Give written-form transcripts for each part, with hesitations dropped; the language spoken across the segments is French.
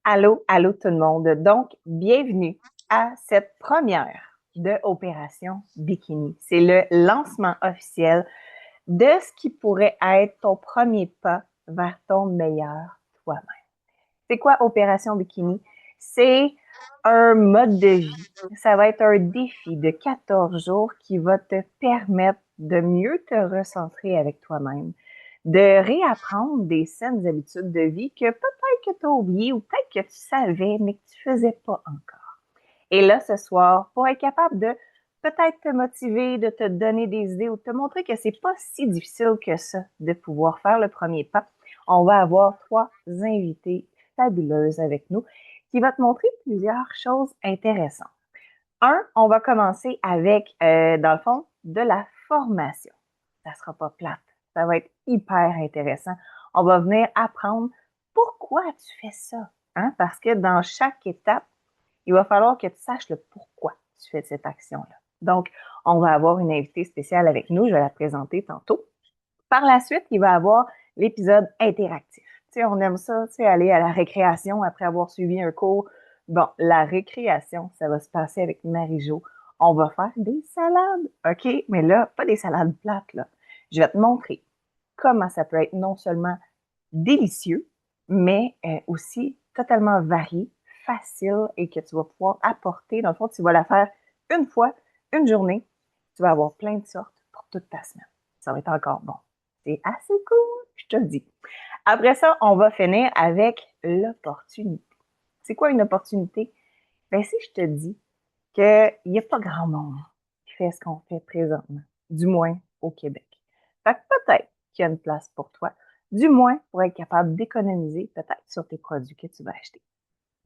Allô, allô tout le monde. Donc, bienvenue à cette première de Opération Bikini. C'est le lancement officiel de ce qui pourrait être ton premier pas vers ton meilleur toi-même. C'est quoi Opération Bikini? C'est un mode de vie. Ça va être un défi de 14 jours qui va te permettre de mieux te recentrer avec toi-même, de réapprendre des saines habitudes de vie que peut-être que tu as oubliées ou peut-être que tu savais, mais que tu faisais pas encore. Et là, ce soir, pour être capable de peut-être te motiver, de te donner des idées ou de te montrer que c'est pas si difficile que ça de pouvoir faire le premier pas, on va avoir trois invités fabuleuses avec nous qui va te montrer plusieurs choses intéressantes. Un, on va commencer avec, dans le fond, de la formation. Ça sera pas plate. Ça va être hyper intéressant. On va venir apprendre pourquoi tu fais ça. Hein? Parce que dans chaque étape, il va falloir que tu saches le pourquoi tu fais cette action-là. Donc, on va avoir une invitée spéciale avec nous. Je vais la présenter tantôt. Par la suite, il va y avoir l'épisode interactif. Tu sais, on aime ça, tu sais, aller à la récréation après avoir suivi un cours. Bon, la récréation, ça va se passer avec Marie-Jo. On va faire des salades, OK? Mais là, pas des salades plates, là. Je vais te montrer comment ça peut être non seulement délicieux, mais aussi totalement varié, facile et que tu vas pouvoir apporter. Dans le fond, tu vas la faire une fois, une journée. Tu vas avoir plein de sortes pour toute ta semaine. Ça va être encore bon. C'est assez cool, je te le dis. Après ça, on va finir avec l'opportunité. C'est quoi une opportunité? Ben, si je te dis qu'il n'y a pas grand monde qui fait ce qu'on fait présentement, du moins au Québec. Fait que peut-être qu'il y a une place pour toi, du moins pour être capable d'économiser peut-être sur tes produits que tu vas acheter.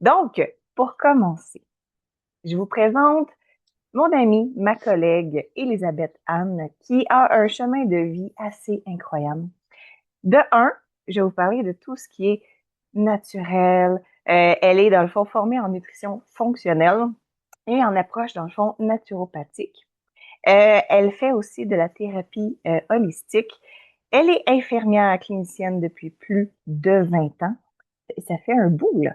Donc, pour commencer, je vous présente mon amie, ma collègue Elisabeth Anne, qui a un chemin de vie assez incroyable. De un, je vais vous parler de tout ce qui est naturel. Elle est, dans le fond, formée en nutrition fonctionnelle et en approche, dans le fond, naturopathique. Elle fait aussi de la thérapie holistique. Elle est infirmière clinicienne depuis plus de 20 ans. Ça fait un bout, là.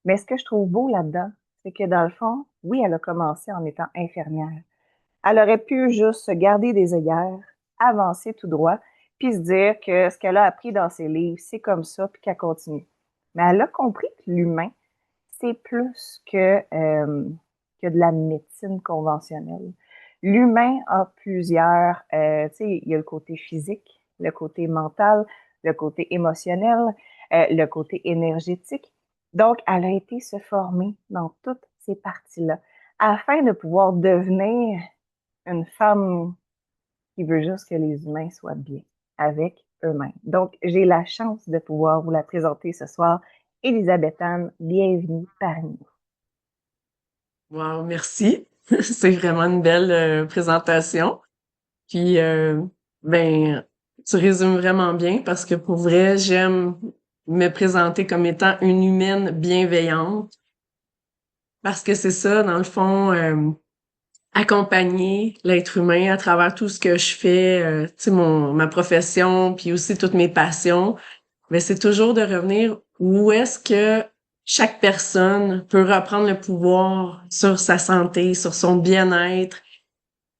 Mais ce que je trouve beau là-dedans, c'est que dans le fond, oui, elle a commencé en étant infirmière. Elle aurait pu juste se garder des œillères, avancer tout droit, puis se dire que ce qu'elle a appris dans ses livres, c'est comme ça, puis qu'elle continue. Mais elle a compris que l'humain, c'est plus que de la médecine conventionnelle. L'humain a plusieurs, tu sais, il y a le côté physique, le côté mental, le côté émotionnel, le côté énergétique. Donc, elle a été se former dans toutes ces parties-là afin de pouvoir devenir une femme qui veut juste que les humains soient bien avec eux-mêmes. Donc, j'ai la chance de pouvoir vous la présenter ce soir. Elisabeth Anne, bienvenue parmi nous. Wow, merci. C'est vraiment une belle présentation. Puis, ben, tu résumes vraiment bien parce que pour vrai, j'aime me présenter comme étant une humaine bienveillante parce que c'est ça, dans le fond, accompagner l'être humain à travers tout ce que je fais, tu sais, ma profession, puis aussi toutes mes passions. Mais c'est toujours de revenir où est-ce que chaque personne peut reprendre le pouvoir sur sa santé, sur son bien-être,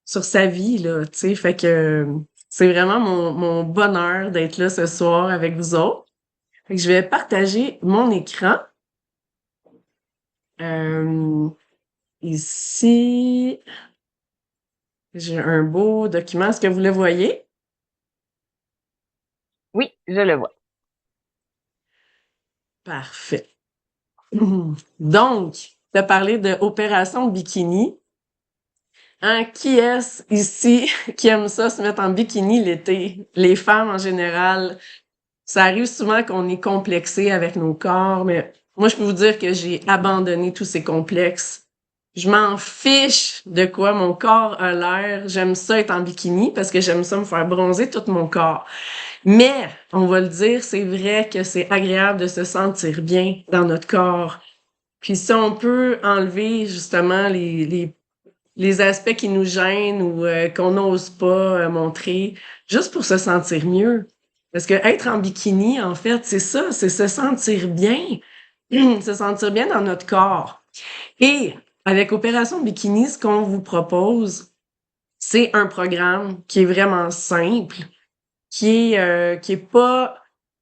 sur sa vie, là, tu sais. Fait que c'est vraiment mon bonheur d'être là ce soir avec vous autres. Fait que je vais partager mon écran. Euh, ici, j'ai un beau document. Est-ce que vous le voyez? Oui, je le vois. Parfait. Donc, de parler de Opération Bikini. Hein, qui est-ce ici qui aime ça se mettre en bikini l'été? Les femmes en général, ça arrive souvent qu'on est complexé avec nos corps, mais moi je peux vous dire que j'ai abandonné tous ces complexes. Je m'en fiche de quoi mon corps a l'air. J'aime ça être en bikini parce que j'aime ça me faire bronzer tout mon corps. Mais, on va le dire, c'est vrai que c'est agréable de se sentir bien dans notre corps. Puis si on peut enlever justement les aspects qui nous gênent ou qu'on n'ose pas montrer, juste pour se sentir mieux. Parce que être en bikini, en fait, c'est ça, c'est se sentir bien. se sentir bien dans notre corps. Et avec Opération Bikini, ce qu'on vous propose, c'est un programme qui est vraiment simple, qui est pas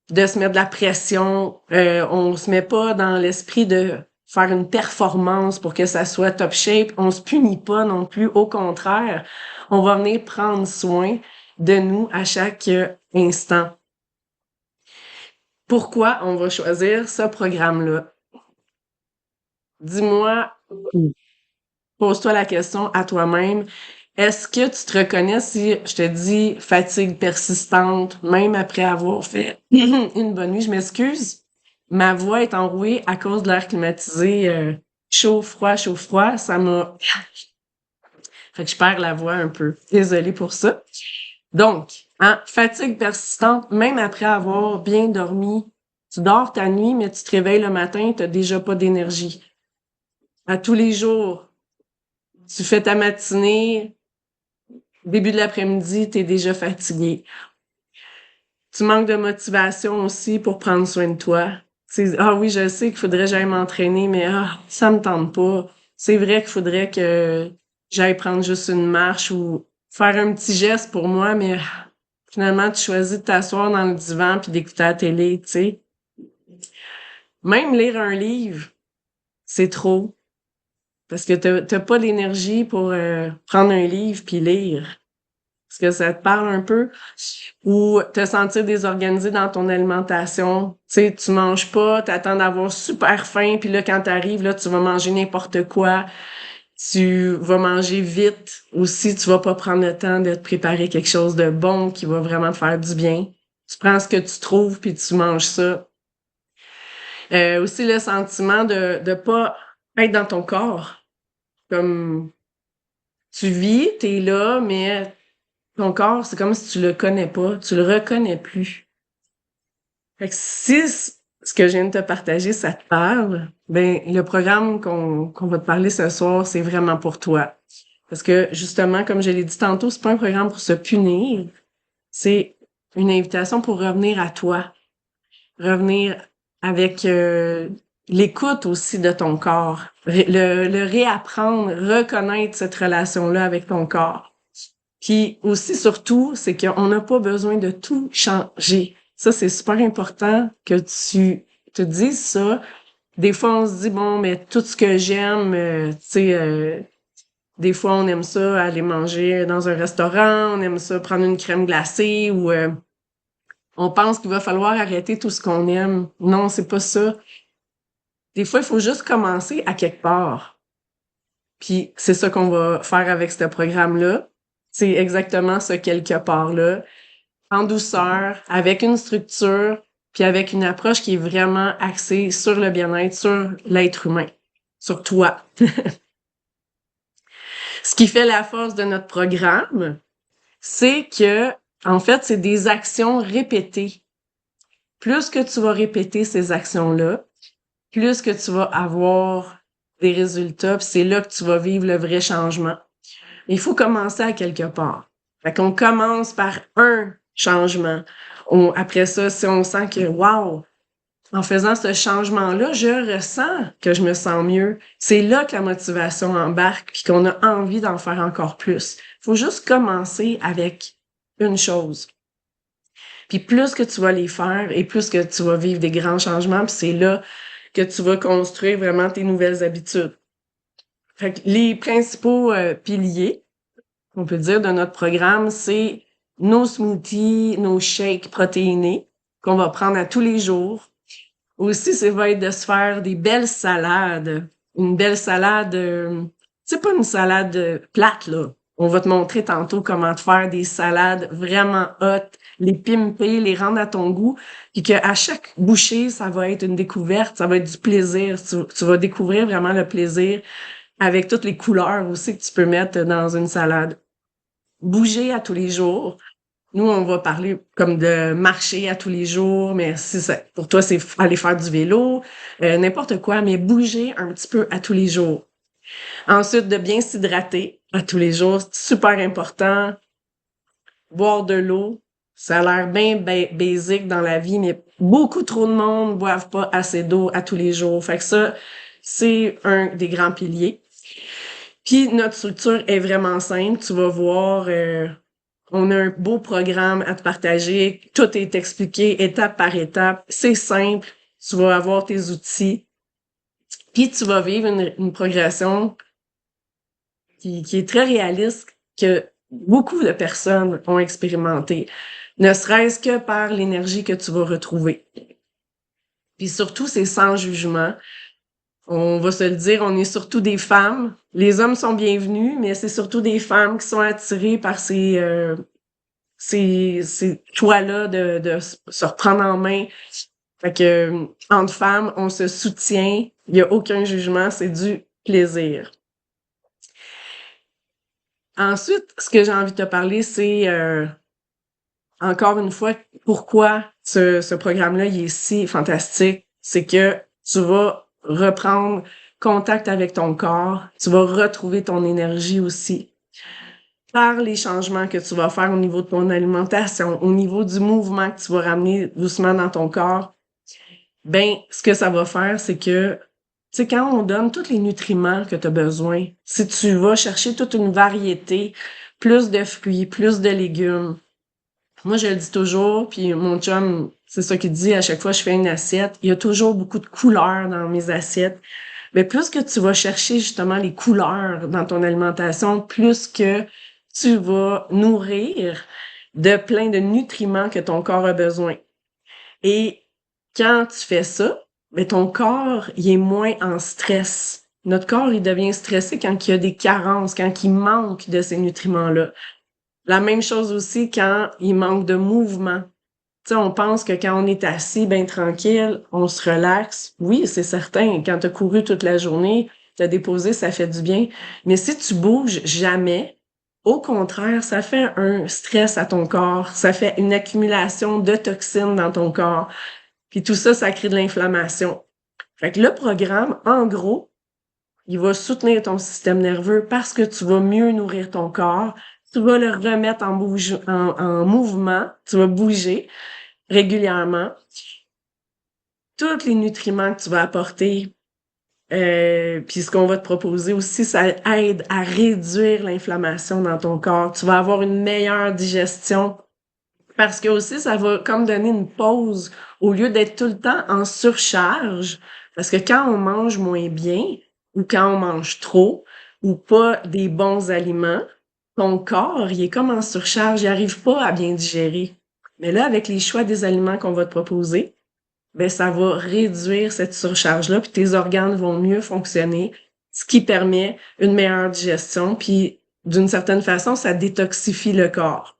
de se mettre de la pression. On se met pas dans l'esprit de faire une performance pour que ça soit top shape. On se punit pas non plus. Au contraire, on va venir prendre soin de nous à chaque instant. Pourquoi on va choisir ce programme-là? Dis-moi, pose-toi la question à toi-même. Est-ce que tu te reconnais si je te dis fatigue persistante, même après avoir fait une bonne nuit? Je m'excuse. Ma voix est enrouée à cause de l'air climatisé. Chaud, froid, chaud, froid. Ça m'a... Fait que je perds la voix un peu. Désolée pour ça. Donc, fatigue persistante, même après avoir bien dormi. Tu dors ta nuit, mais tu te réveilles le matin, tu n'as déjà pas d'énergie. À tous les jours, tu fais ta matinée, début de l'après-midi, tu es déjà fatigué. Tu manques de motivation aussi pour prendre soin de toi. Ah oui, je sais qu'il faudrait que j'aille m'entraîner, mais ça me tente pas. C'est vrai qu'il faudrait que j'aille prendre juste une marche ou faire un petit geste pour moi, mais finalement, tu choisis de t'asseoir dans le divan puis d'écouter la télé, tu sais. Même lire un livre, c'est trop. Parce que t'as pas l'énergie pour prendre un livre puis lire. Est-ce que ça te parle un peu? Ou te sentir désorganisé dans ton alimentation. Tu sais, tu manges pas, t'attends d'avoir super faim, puis là, quand t'arrives, là, tu vas manger n'importe quoi. Tu vas manger vite. Aussi, tu vas pas prendre le temps de te préparer quelque chose de bon qui va vraiment te faire du bien. Tu prends ce que tu trouves, puis tu manges ça. Aussi, le sentiment de pas être dans ton corps. Comme, tu vis, t'es là, mais ton corps, c'est comme si tu le connais pas, tu le reconnais plus. Fait que si ce que je viens de te partager, ça te parle, ben le programme qu'on va te parler ce soir, c'est vraiment pour toi. Parce que justement, comme je l'ai dit tantôt, c'est pas un programme pour se punir, c'est une invitation pour revenir à toi, revenir avec l'écoute aussi de ton corps, le réapprendre, reconnaître cette relation-là avec ton corps. Puis aussi, surtout, c'est qu'on n'a pas besoin de tout changer. Ça, c'est super important que tu te dises ça. Des fois, on se dit, bon, mais tout ce que j'aime, tu sais, des fois, on aime ça aller manger dans un restaurant, on aime ça prendre une crème glacée ou on pense qu'il va falloir arrêter tout ce qu'on aime. Non, c'est pas ça. Des fois, il faut juste commencer à quelque part. Puis c'est ça qu'on va faire avec ce programme-là. C'est exactement ce quelque part-là, en douceur, avec une structure, puis avec une approche qui est vraiment axée sur le bien-être, sur l'être humain, sur toi. Ce qui fait la force de notre programme, c'est que, en fait, c'est des actions répétées. Plus que tu vas répéter ces actions-là, plus que tu vas avoir des résultats, puis c'est là que tu vas vivre le vrai changement. Il faut commencer à quelque part. Fait qu'on commence par un changement. Après ça, si on sent que, wow, en faisant ce changement-là, je ressens que je me sens mieux. C'est là que la motivation embarque puis qu'on a envie d'en faire encore plus. Faut juste commencer avec une chose. Puis plus que tu vas les faire et plus que tu vas vivre des grands changements, puis c'est là que tu vas construire vraiment tes nouvelles habitudes. Fait que les principaux piliers, on peut dire, de notre programme, c'est nos smoothies, nos shakes protéinés qu'on va prendre à tous les jours. Aussi, ça va être de se faire des belles salades. Une belle salade, c'est pas une salade plate, là. On va te montrer tantôt comment te faire des salades vraiment hot, les pimper, les rendre à ton goût, puis qu'à chaque bouchée, ça va être une découverte, ça va être du plaisir. Tu vas découvrir vraiment le plaisir avec toutes les couleurs aussi que tu peux mettre dans une salade. Bouger à tous les jours. Nous, on va parler comme de marcher à tous les jours, mais si ça, pour toi, c'est aller faire du vélo, n'importe quoi, mais bouger un petit peu à tous les jours. Ensuite, de bien s'hydrater à tous les jours, c'est super important. Boire de l'eau. Ça a l'air bien basique dans la vie, mais beaucoup trop de monde boivent pas assez d'eau à tous les jours. Fait que ça, c'est un des grands piliers. Puis notre structure est vraiment simple. Tu vas voir, on a un beau programme à te partager. Tout est expliqué étape par étape. C'est simple. Tu vas avoir tes outils. Puis tu vas vivre une progression qui est très réaliste, que beaucoup de personnes ont expérimenté, ne serait-ce que par l'énergie que tu vas retrouver. Puis surtout, c'est sans jugement. On va se le dire, on est surtout des femmes. Les hommes sont bienvenus, mais c'est surtout des femmes qui sont attirées par ces choix-là de se reprendre en main. Fait que, entre femmes, on se soutient. Il y a aucun jugement, c'est du plaisir. Ensuite, ce que j'ai envie de te parler, c'est encore une fois pourquoi ce programme-là il est si fantastique. C'est que tu vas reprendre contact avec ton corps, tu vas retrouver ton énergie aussi par les changements que tu vas faire au niveau de ton alimentation, au niveau du mouvement que tu vas ramener doucement dans ton corps. Ben, ce que ça va faire, c'est que tu sais, quand on donne tous les nutriments que tu as besoin, si tu vas chercher toute une variété, plus de fruits, plus de légumes, moi, je le dis toujours, puis mon chum, c'est ça qu'il dit à chaque fois que je fais une assiette, il y a toujours beaucoup de couleurs dans mes assiettes. Mais plus que tu vas chercher justement les couleurs dans ton alimentation, plus que tu vas nourrir de plein de nutriments que ton corps a besoin. Et quand tu fais ça, mais ton corps, il est moins en stress. Notre corps, il devient stressé quand il y a des carences, quand il manque de ces nutriments-là. La même chose aussi quand il manque de mouvement. Tu sais, on pense que quand on est assis, bien tranquille, on se relaxe. Oui, c'est certain. Quand tu as couru toute la journée, t'as déposé, ça fait du bien. Mais si tu bouges jamais, au contraire, ça fait un stress à ton corps. Ça fait une accumulation de toxines dans ton corps. Puis tout ça, ça crée de l'inflammation. Fait que le programme, en gros, il va soutenir ton système nerveux parce que tu vas mieux nourrir ton corps. Tu vas le remettre en mouvement. Tu vas bouger régulièrement. Tous les nutriments que tu vas apporter, puis ce qu'on va te proposer aussi, ça aide à réduire l'inflammation dans ton corps. Tu vas avoir une meilleure digestion parce que aussi, ça va comme donner une pause au lieu d'être tout le temps en surcharge. Parce que quand on mange moins bien ou quand on mange trop ou pas des bons aliments, ton corps, il est comme en surcharge, il arrive pas à bien digérer. Mais là, avec les choix des aliments qu'on va te proposer, ben ça va réduire cette surcharge-là, puis tes organes vont mieux fonctionner, ce qui permet une meilleure digestion, puis d'une certaine façon, ça détoxifie le corps.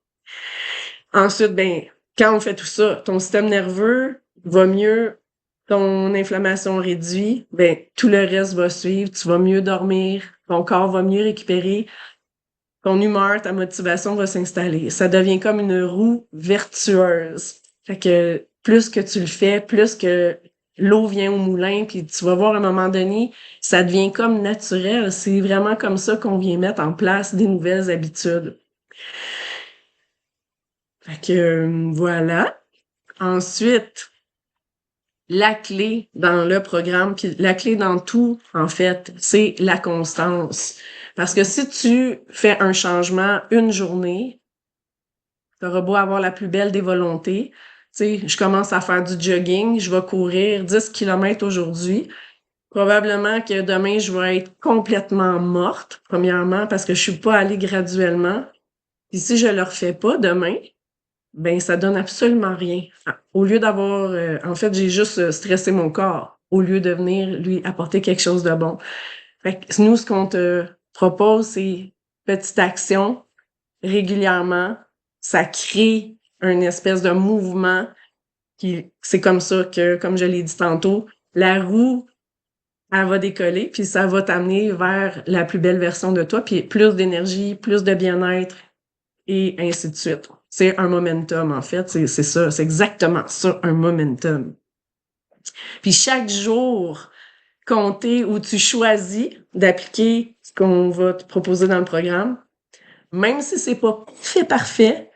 Ensuite, ben, quand on fait tout ça, ton système nerveux va mieux, ton inflammation réduit, ben, tout le reste va suivre, tu vas mieux dormir, ton corps va mieux récupérer, ton humeur, ta motivation va s'installer. Ça devient comme une roue vertueuse. Fait que plus que tu le fais, plus que l'eau vient au moulin, puis tu vas voir à un moment donné, ça devient comme naturel. C'est vraiment comme ça qu'on vient mettre en place des nouvelles habitudes. Fait que voilà. Ensuite, la clé dans le programme, puis la clé dans tout, en fait, c'est la constance. Parce que si tu fais un changement une journée, t'auras beau avoir la plus belle des volontés. Tu sais, je commence à faire du jogging, je vais courir 10 kilomètres aujourd'hui. Probablement que demain, je vais être complètement morte, premièrement, parce que je suis pas allée graduellement. Puis si je le refais pas demain, ben ça donne absolument rien. Au lieu d'avoir, en fait, j'ai juste stressé mon corps, au lieu de venir lui apporter quelque chose de bon. Fait que nous, ce qu'on te propose, c'est petite action régulièrement. Ça crée une espèce de mouvement qui, c'est comme ça que, comme je l'ai dit tantôt, la roue, elle va décoller, puis ça va t'amener vers la plus belle version de toi, puis plus d'énergie, plus de bien-être, et ainsi de suite. C'est un momentum, en fait. C'est ça. C'est exactement ça, un momentum. Puis chaque jour compté où tu choisis d'appliquer ce qu'on va te proposer dans le programme, même si c'est pas fait parfait,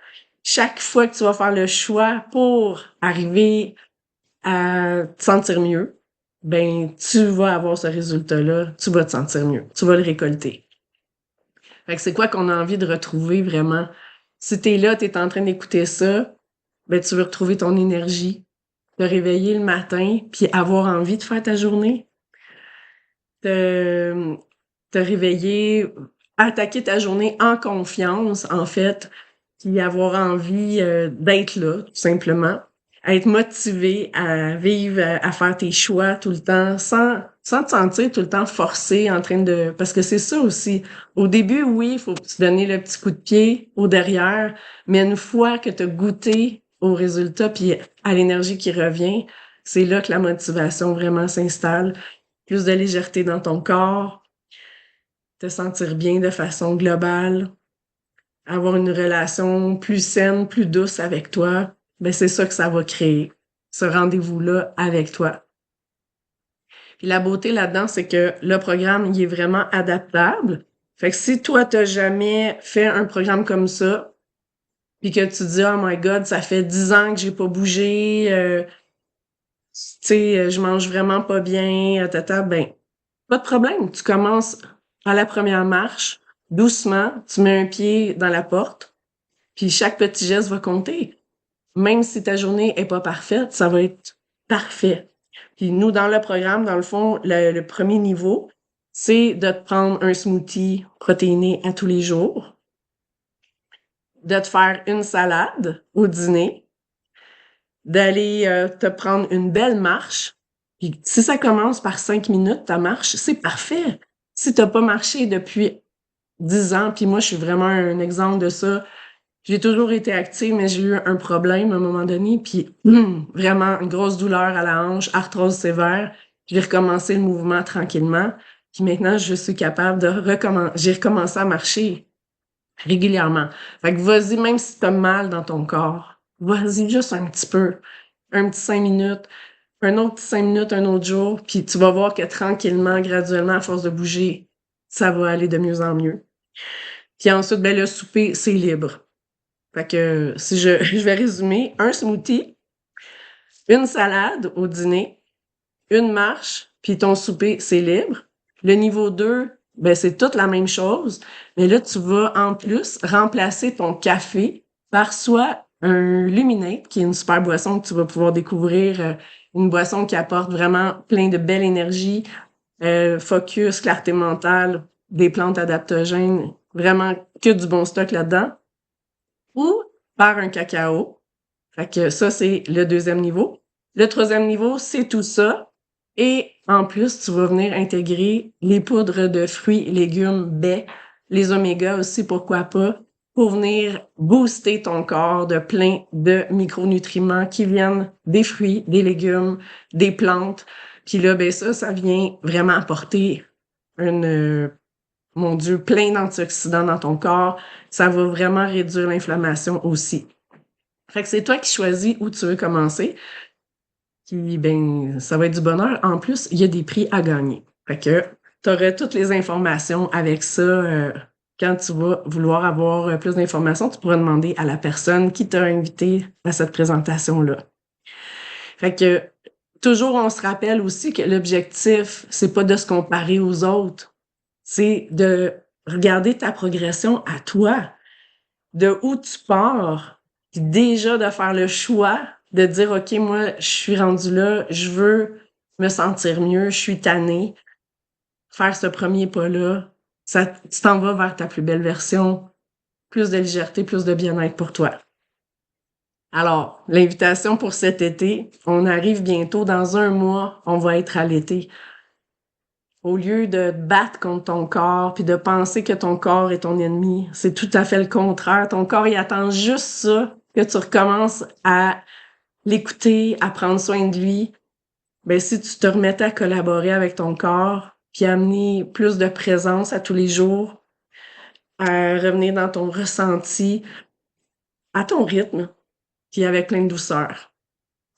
chaque fois que tu vas faire le choix pour arriver à te sentir mieux, ben, tu vas avoir ce résultat-là, tu vas te sentir mieux, tu vas le récolter. Fait que c'est quoi qu'on a envie de retrouver vraiment? Si t'es là, t'es en train d'écouter ça, ben, tu veux retrouver ton énergie, te réveiller le matin, puis avoir envie de faire ta journée, te, te réveiller, attaquer ta journée en confiance, en fait, puis avoir envie d'être là, tout simplement. Être motivé à vivre, à faire tes choix tout le temps, sans te sentir tout le temps forcé en train de... Parce que c'est ça aussi. Au début, oui, il faut se donner le petit coup de pied au derrière, mais une fois que tu as goûté au résultat puis à l'énergie qui revient, c'est là que la motivation vraiment s'installe. Plus de légèreté dans ton corps, te sentir bien de façon globale, avoir une relation plus saine, plus douce avec toi, ben c'est ça que ça va créer, ce rendez-vous-là avec toi. Puis la beauté là-dedans, c'est que le programme, il est vraiment adaptable. Fait que si toi, t'as jamais fait un programme comme ça, puis que tu dis « Oh my God, ça fait 10 ans que j'ai pas bougé, tu sais, je mange vraiment pas bien, tata », ben, pas de problème. Tu commences à la première marche, doucement, tu mets un pied dans la porte, puis chaque petit geste va compter. Même si ta journée est pas parfaite, ça va être parfait. Puis nous, dans le programme, dans le fond, le premier niveau, c'est de te prendre un smoothie protéiné à tous les jours, de te faire une salade au dîner, d'aller te prendre une belle marche. Puis si ça commence par 5 minutes, ta marche, c'est parfait. Si t'as pas marché depuis 10 ans, puis moi, je suis vraiment un exemple de ça. J'ai toujours été active, mais j'ai eu un problème à un moment donné, puis vraiment une grosse douleur à la hanche, arthrose sévère. J'ai recommencé le mouvement tranquillement, puis maintenant, je suis capable de recommencer. J'ai recommencé à marcher régulièrement. Fait que vas-y, même si t'as mal dans ton corps, vas-y juste un petit peu, un petit 5 minutes, un autre petit 5 minutes, un autre jour, puis tu vas voir que tranquillement, graduellement, à force de bouger, ça va aller de mieux en mieux. Puis ensuite, ben le souper, c'est libre. Fait que si je vais résumer, un smoothie, une salade au dîner, une marche, puis ton souper, c'est libre. Le niveau 2, ben c'est toute la même chose, mais là, tu vas en plus remplacer ton café par soit un Luminate, qui est une super boisson que tu vas pouvoir découvrir, une boisson qui apporte vraiment plein de belle énergie, focus, clarté mentale, des plantes adaptogènes, vraiment que du bon stock là-dedans, ou par un cacao. Fait que ça, c'est le deuxième niveau. Le troisième niveau, c'est tout ça. Et en plus, tu vas venir intégrer les poudres de fruits, légumes, baies, les omégas aussi, pourquoi pas, pour venir booster ton corps de plein de micronutriments qui viennent des fruits, des légumes, des plantes. Puis là, ben ça vient vraiment apporter mon Dieu, plein d'antioxydants dans ton corps. Ça va vraiment réduire l'inflammation aussi. Fait que c'est toi qui choisis où tu veux commencer. Puis, ben, ça va être du bonheur. En plus, il y a des prix à gagner. Fait que tu auras toutes les informations avec ça. Quand tu vas vouloir avoir plus d'informations, tu pourras demander à la personne qui t'a invité à cette présentation-là. Fait que toujours, on se rappelle aussi que l'objectif, c'est pas de se comparer aux autres. C'est de regarder ta progression à toi, de où tu pars, puis déjà de faire le choix de dire, OK, moi, je suis rendue là, je veux me sentir mieux, je suis tannée. Faire ce premier pas-là, ça, tu t'en vas vers ta plus belle version, plus de légèreté, plus de bien-être pour toi. Alors, l'invitation pour cet été, on arrive bientôt, dans 1 mois, on va être à l'été. Au lieu de te battre contre ton corps puis de penser que ton corps est ton ennemi, c'est tout à fait le contraire. Ton corps, il attend juste ça, que tu recommences à l'écouter, à prendre soin de lui. Ben, si tu te remettais à collaborer avec ton corps puis à amener plus de présence à tous les jours, à revenir dans ton ressenti, à ton rythme, puis avec plein de douceur.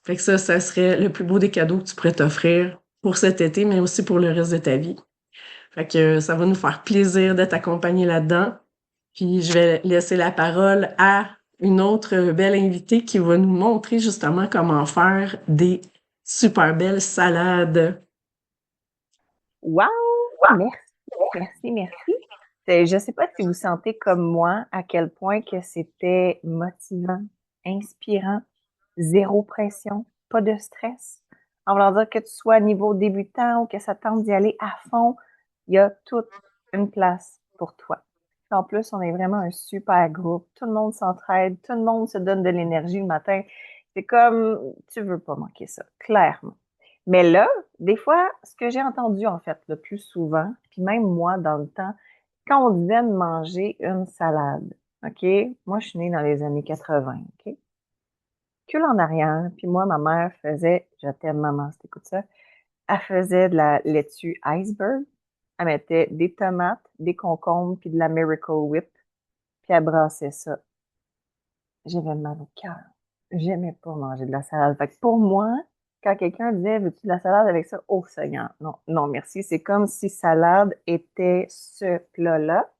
Fait que ça serait le plus beau des cadeaux que tu pourrais t'offrir pour cet été, mais aussi pour le reste de ta vie. Fait que ça va nous faire plaisir de t'accompagner là-dedans. Puis je vais laisser la parole à une autre belle invitée qui va nous montrer justement comment faire des super belles salades. Wow! Merci, merci, merci. Je ne sais pas si vous sentez comme moi à quel point que c'était motivant, inspirant, zéro pression, pas de stress. En voulant dire que tu sois à niveau débutant ou que ça tente d'y aller à fond, il y a toute une place pour toi. En plus, on est vraiment un super groupe. Tout le monde s'entraide, tout le monde se donne de l'énergie le matin. C'est comme, tu veux pas manquer ça, clairement. Mais là, des fois, ce que j'ai entendu en fait le plus souvent, puis même moi dans le temps, quand on disait de manger une salade, OK? Moi, je suis née dans les années 80, OK? Cule en arrière, puis moi, ma mère faisait, je t'aime maman si t'écoutes ça, elle faisait de la laitue iceberg, elle mettait des tomates, des concombres, puis de la Miracle Whip, puis elle brassait ça. J'avais mal au cœur. J'aimais pas manger de la salade. Fait que pour moi, quand quelqu'un disait, veux-tu de la salade avec ça? Oh Seigneur, non, non, merci. C'est comme si salade était ce plat-là.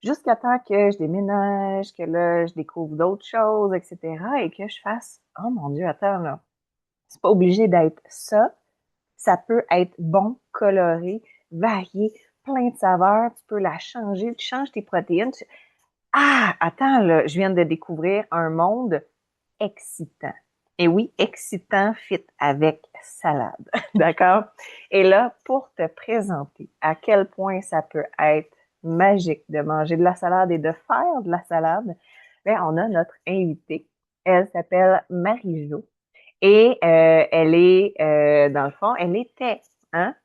Jusqu'à temps que je déménage, que là, je découvre d'autres choses, etc. et que je fasse, oh mon Dieu, attends, là. C'est pas obligé d'être ça. Ça peut être bon, coloré, varié, plein de saveurs. Tu peux la changer, tu changes tes protéines. Ah, attends, là, je viens de découvrir un monde excitant. Et oui, excitant fit avec salade. D'accord? Et là, pour te présenter à quel point ça peut être magique de manger de la salade et de faire de la salade, bien, on a notre invitée. Elle s'appelle Marie-Jo. Et elle est, dans le fond, elle était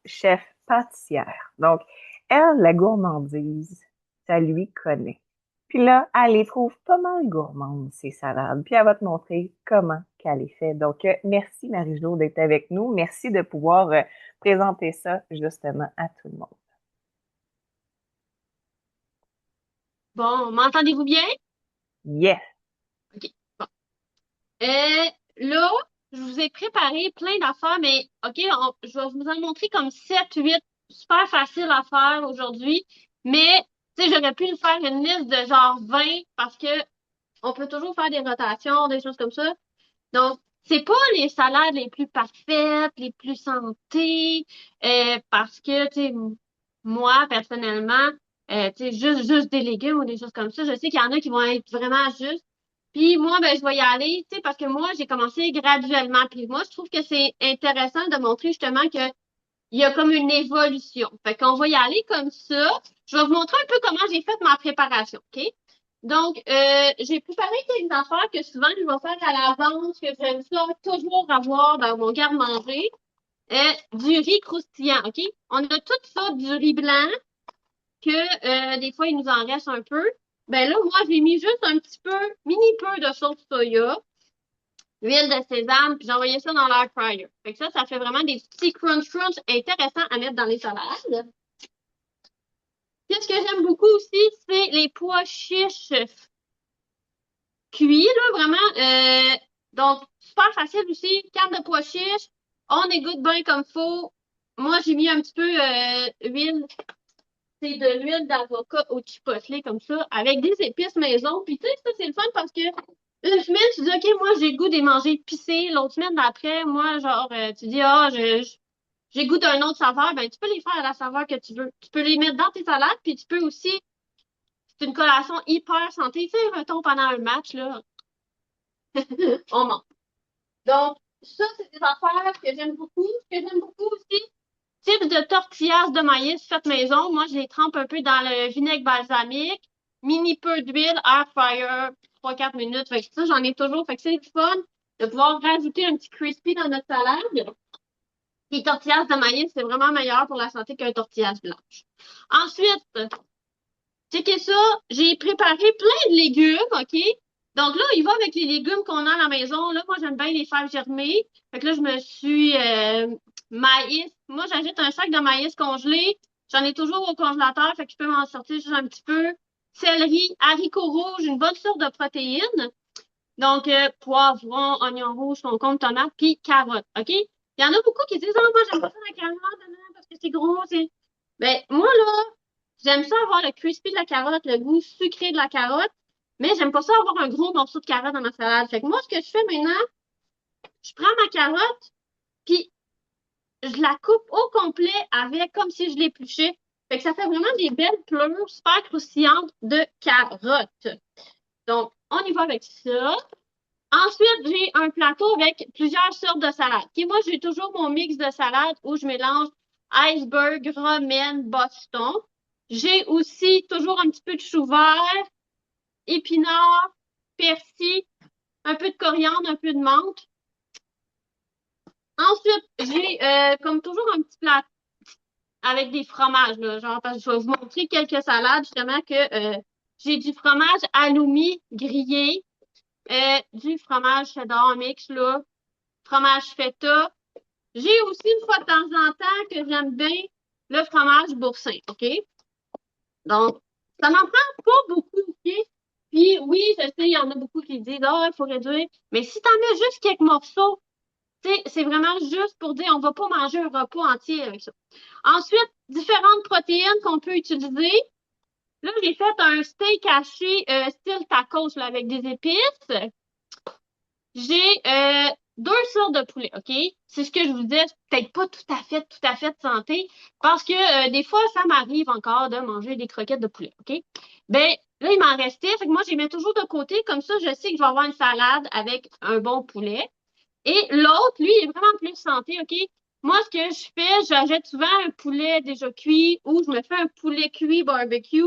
chef pâtissière. Donc, elle, la gourmandise, ça lui connaît. Puis là, elle les trouve pas mal gourmandes, ces salades. Puis elle va te montrer comment qu'elle les fait. Donc, merci Marie-Jo d'être avec nous. Merci de pouvoir présenter ça justement à tout le monde. Bon, m'entendez-vous bien? Yes! OK. Bon. Là, je vous ai préparé plein d'affaires, mais OK, je vais vous en montrer comme 7, 8 super faciles à faire aujourd'hui. Mais, tu sais, j'aurais pu le faire une liste de genre 20 parce que on peut toujours faire des rotations, des choses comme ça. Donc, c'est pas les salades les plus parfaites, les plus santé, parce que, tu sais, moi, personnellement, tu sais, juste des légumes ou des choses comme ça, je sais qu'il y en a qui vont être vraiment justes. Puis moi, ben, je vais y aller, tu sais, parce que moi, j'ai commencé graduellement. Puis moi, je trouve que c'est intéressant de montrer justement que il y a comme une évolution. Fait qu'on va y aller comme ça. Je vais vous montrer un peu comment j'ai fait ma préparation, OK? Donc, j'ai préparé quelques affaires que souvent je vais faire à l'avance, que j'aime ça toujours avoir dans mon garde-manger. Du riz croustillant, OK? On a tout ça, du riz blanc, que des fois, il nous en reste un peu. Ben là, moi, j'ai mis juste un petit peu, mini peu de sauce soya, huile de sésame, puis j'ai envoyé ça dans l'air fryer. Fait que ça fait vraiment des petits crunch intéressants à mettre dans les salades. Qu'est-ce que j'aime beaucoup aussi, c'est les pois chiches cuits, là, vraiment. Donc, super facile aussi. Carte de pois chiches. On égoutte bien comme faut. Moi, j'ai mis un petit peu huile. C'est de l'huile d'avocat au chipotle comme ça, avec des épices maison. Puis tu sais, ça, c'est le fun parce que une semaine, tu dis, OK, moi, j'ai le goût de les manger épicés. L'autre semaine d'après, moi, genre, tu dis, ah, j'ai goût d'un autre saveur. Ben, tu peux les faire à la saveur que tu veux. Tu peux les mettre dans tes salades, puis tu peux aussi, c'est une collation hyper santé. Tu sais, mettons, pendant un match, là, on mange. Donc, ça, c'est des affaires que j'aime beaucoup. Ce que j'aime beaucoup aussi, type de tortillas de maïs faites maison. Moi, je les trempe un peu dans le vinaigre balsamique, mini peu d'huile, air fryer, 3-4 minutes. Fait que ça, j'en ai toujours. Fait que c'est du fun de pouvoir rajouter un petit crispy dans notre salade. Les tortillas de maïs, c'est vraiment meilleur pour la santé qu'un tortillas blanche. Ensuite, checkez ça, j'ai préparé plein de légumes, OK? Donc là, il va avec les légumes qu'on a à la maison. Là, moi, j'aime bien les faire germer. Fait que là, je me suis maïs. Moi, j'ajoute un sac de maïs congelé. J'en ai toujours au congélateur, fait que je peux m'en sortir juste un petit peu. Céleri, haricots rouges, une bonne source de protéines. Donc, poivron, oignon rouge, concombre, tomate, puis carottes, OK? Il y en a beaucoup qui disent, oh, moi, j'aime pas ça la carotte, non, parce que c'est gros, c'est... Ben, moi, là, j'aime ça avoir le crispy de la carotte, le goût sucré de la carotte. Mais j'aime pas ça avoir un gros morceau de carotte dans ma salade. Fait que moi, ce que je fais maintenant, je prends ma carotte, puis je la coupe au complet avec comme si je l'épluchais. Fait que ça fait vraiment des belles pleures super croustillantes de carottes. Donc, on y va avec ça. Ensuite, j'ai un plateau avec plusieurs sortes de salades. Et moi, j'ai toujours mon mix de salades où je mélange iceberg, romaine, boston. J'ai aussi toujours un petit peu de chou vert, épinards, persil, un peu de coriandre, un peu de menthe. Ensuite, j'ai comme toujours un petit plat avec des fromages, là, genre, parce que je vais vous montrer quelques salades, justement, que j'ai du fromage halloumi grillé, du fromage cheddar mix, là, fromage feta. J'ai aussi, une fois de temps en temps, que j'aime bien le fromage boursin, OK? Donc, ça n'en prend pas beaucoup, OK? Puis, oui, je sais, il y en a beaucoup qui disent, ah, il faut réduire. Mais si t'en mets juste quelques morceaux, tu sais, c'est vraiment juste pour dire, on va pas manger un repas entier avec ça. Ensuite, différentes protéines qu'on peut utiliser. Là, j'ai fait un steak haché style tacos là, avec des épices. J'ai deux sortes de poulet, OK? C'est ce que je vous disais, c'est peut-être pas tout à fait de santé, parce que des fois, ça m'arrive encore de manger des croquettes de poulet, OK? Ben, là, il m'en restait, fait que moi, je les mets toujours de côté, comme ça, je sais que je vais avoir une salade avec un bon poulet. Et l'autre, lui, il est vraiment plus santé, OK? Moi, ce que je fais, j'achète souvent un poulet déjà cuit ou je me fais un poulet cuit barbecue,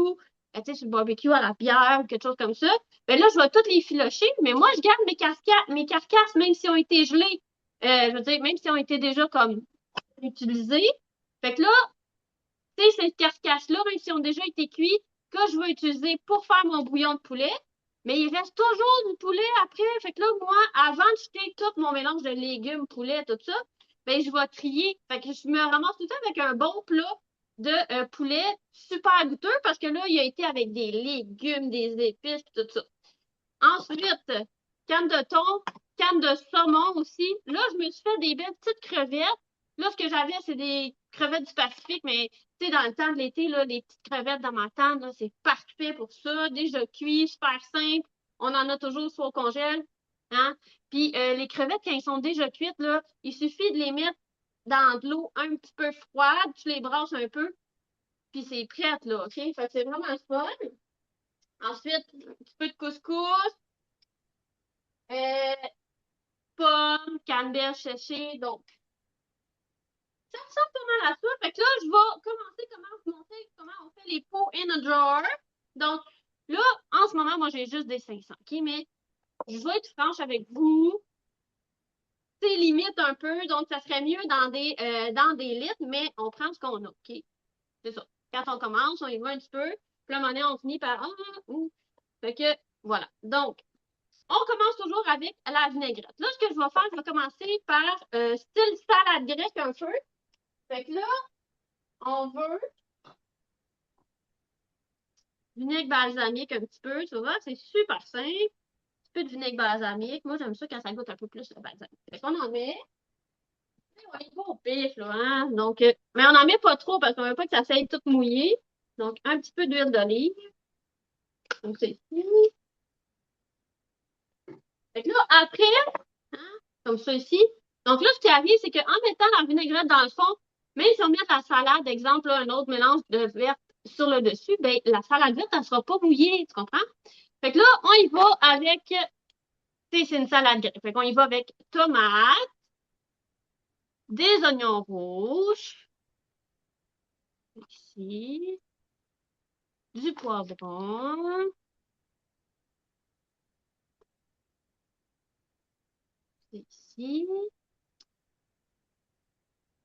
tu sais, sur le barbecue à la bière ou quelque chose comme ça. Ben là, je vais toutes les filocher, mais moi, je garde mes carcasses, même si ont été gelées. Je veux dire, même si ont été déjà comme utilisées. Fait que là, tu sais, ces carcasses-là, même si ont déjà été cuits, que je vais utiliser pour faire mon bouillon de poulet. Mais il reste toujours du poulet après. Fait que là, moi, avant de jeter tout mon mélange de légumes, poulet, tout ça, ben, je vais trier. Fait que je me ramasse tout le temps avec un bon plat de poulet super goûteux parce que là, il a été avec des légumes, des épices, tout ça. Ensuite, canne de thon, canne de saumon aussi. Là, je me suis fait des belles petites crevettes. Là, ce que j'avais, c'est des crevettes du Pacifique, mais tu sais, dans le temps de l'été, là, les petites crevettes dans ma tente, là, c'est parfait pour ça. Déjà cuit, super simple. On en a toujours soit au congèle. Hein? Puis les crevettes, quand elles sont déjà cuites, là, il suffit de les mettre dans de l'eau un petit peu froide, tu les brasses un peu, puis c'est prêt, là, OK? Fait que c'est vraiment fun. Ensuite, un petit peu de couscous. Euh, pommes, canneberge séchée. Donc, ça ressemble pas mal à ça. Fait que là, je vais commencer comment vous montrer comment on fait les pots in a drawer. Donc, là, en ce moment, moi, j'ai juste des 500, OK? Mais je vais être franche avec vous. C'est limite un peu, donc ça serait mieux dans des litres, mais on prend ce qu'on a, OK? C'est ça. Quand on commence, on y va un petit peu. Puis à un moment donné, on finit par ouh. Fait que, voilà. Donc, on commence toujours avec la vinaigrette. Là, ce que je vais faire, je vais commencer par style salade grecque un peu. Fait que là, on veut vinaigre balsamique un petit peu, tu vois, c'est super simple. Un petit peu de vinaigre balsamique. Moi, j'aime ça quand ça goûte un peu plus le balsamique. Fait qu'on en met. On est pas au pif, là, hein? Donc, mais on n'en met pas trop parce qu'on veut pas que ça s'aille tout mouillé. Donc, un petit peu d'huile d'olive. Donc, c'est ici. Fait que là, après, hein, comme ça ici. Donc là, ce qui arrive, c'est qu'en mettant la vinaigrette dans le fond, même si on met la salade, exemple, là, un autre mélange de verte sur le dessus, ben, la salade verte, elle sera pas mouillée, tu comprends? Fait que là, on y va avec, tu sais, c'est une salade grecque. Fait qu'on y va avec tomates, des oignons rouges, ici, du poivron, ici,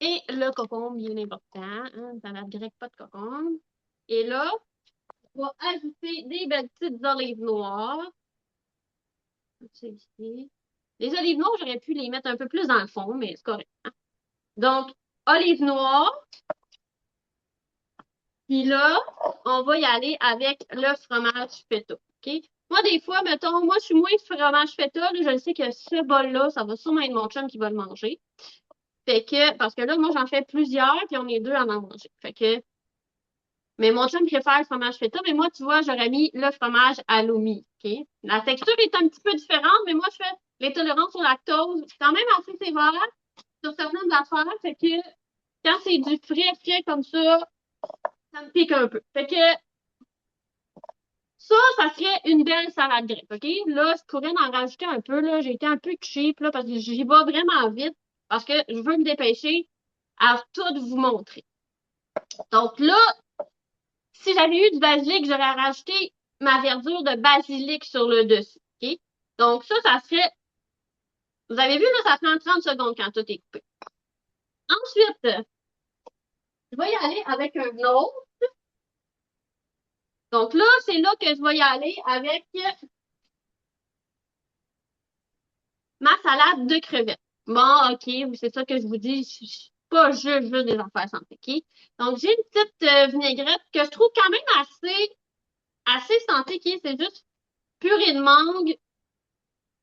et le concombre, bien important, hein, salade grecque, pas de concombre. Et là, on va ajouter des belles petites olives noires. C'est ici. Les olives noires, j'aurais pu les mettre un peu plus dans le fond, mais c'est correct. Hein. Donc, olives noires. Puis là, on va y aller avec le fromage feta. OK? Moi, des fois, mettons, moi, je suis moins fromage feta. Là, je sais que ce bol-là, ça va sûrement être mon chum qui va le manger. Fait que, parce que là, moi, j'en fais plusieurs, puis on est deux à en manger. Fait que, Mais mon chum préfère le fromage feta, mais moi, tu vois, j'aurais mis le fromage halloumi, OK? La texture est un petit peu différente, mais moi, je fais les tolérances au lactose. C'est quand même assez sévère sur certaines affaires, fait que quand c'est du frais comme ça me pique un peu. Fait que ça serait une belle salade grecque, OK? Là, je pourrais en rajouter un peu, là. J'ai été un peu cheap, là, parce que j'y vais vraiment vite, parce que je veux me dépêcher à tout vous montrer. Donc là, si j'avais eu du basilic, j'aurais rajouté ma verdure de basilic sur le dessus, OK? Donc ça serait, vous avez vu, là, ça prend 30 secondes quand tout est coupé. Ensuite, je vais y aller avec un autre. Donc là, c'est là que je vais y aller avec ma salade de crevettes. Bon, OK, c'est ça que je vous dis. Je suis pas juste des affaires santé, OK? Donc, j'ai une petite vinaigrette que je trouve quand même assez santé, OK? C'est juste purée de mangue,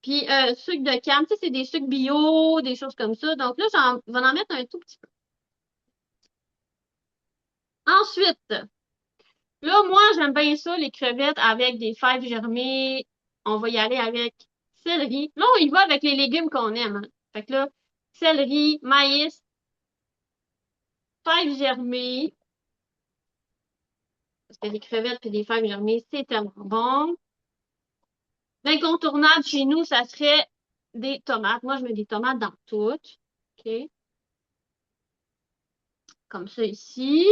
puis sucre de canne. Tu sais, c'est des sucres bio, des choses comme ça. Donc là, j'en vais en mettre un tout petit peu. Ensuite, là, moi, j'aime bien ça, les crevettes avec des fèves germées. On va y aller avec céleri. Là, on y va avec les légumes qu'on aime, hein. Fait que là, céleri, maïs, fèves germées. Parce que les crevettes et les fèves germées, c'est tellement bon. L'incontournable chez nous, ça serait des tomates. Moi, je mets des tomates dans toutes. OK? Comme ça ici.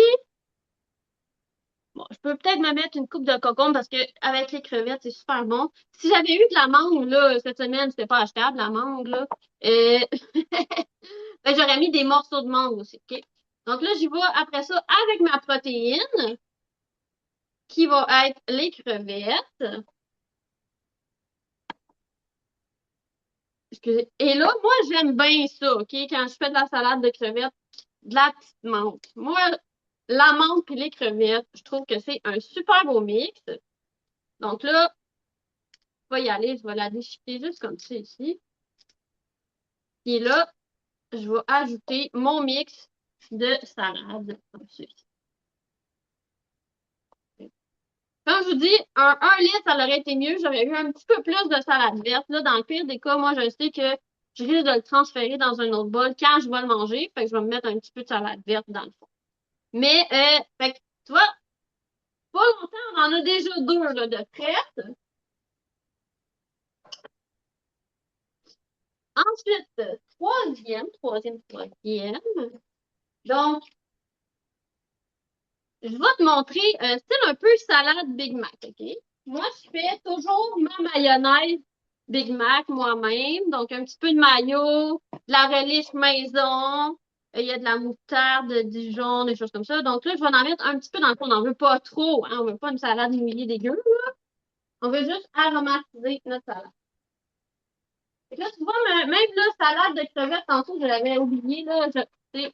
Bon, je peux peut-être me mettre une coupe de concombre parce que avec les crevettes, c'est super bon. Si j'avais eu de la mangue, là, cette semaine, c'était pas achetable, la mangue, là. Euh, ben, j'aurais mis des morceaux de mangue aussi, OK? Donc là, j'y vais après ça avec ma protéine, qui va être les crevettes. Excusez. Et là, moi, j'aime bien ça, OK? Quand je fais de la salade de crevettes, de la petite menthe. Moi, la menthe puis les crevettes, je trouve que c'est un super beau mix. Donc là, je vais y aller, je vais la déchiqueter juste comme ça ici. Et là, je vais ajouter mon mix de salade comme ça ici. Comme je vous dis, un litre, ça aurait été mieux. J'aurais eu un petit peu plus de salade verte. Là, dans le pire des cas, moi, je sais que je risque de le transférer dans un autre bol quand je vais le manger. Fait que je vais me mettre un petit peu de salade verte dans le fond. Mais, fait que, tu vois, pas longtemps, on en a déjà deux là, de prêtes. Ensuite, troisième. Donc, je vais te montrer un style un peu salade Big Mac, OK? Moi, je fais toujours ma mayonnaise Big Mac moi-même. Donc, un petit peu de mayo, de la relish maison, il y a de la moutarde de Dijon, des choses comme ça. Donc là, je vais en mettre un petit peu dans le fond. On n'en veut pas trop, hein? On veut pas une salade mouillée dégueu, là. On veut juste aromatiser notre salade. Fait que là, tu vois, même là, salade de crevettes, tantôt, je l'avais oublié, là. Tu sais,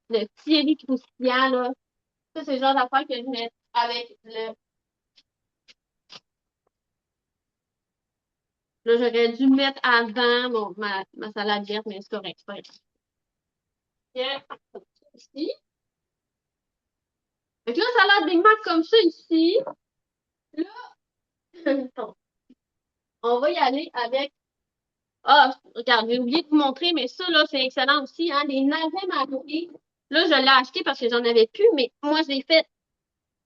le petit riz croustillant, là. Ça, c'est le genre d'affaire que je mets avec le. Là, j'aurais dû mettre avant ma salade verte, mais c'est correct, c'est pas grave. Bien, ici. Fait que là, salade Big Mac comme ça ici. Là, bon, on va y aller avec. Ah, regarde, j'ai oublié de vous montrer, mais ça, là, c'est excellent aussi, hein. Les navets mariniers. Là, je l'ai acheté parce que j'en avais plus, mais moi, je l'ai fait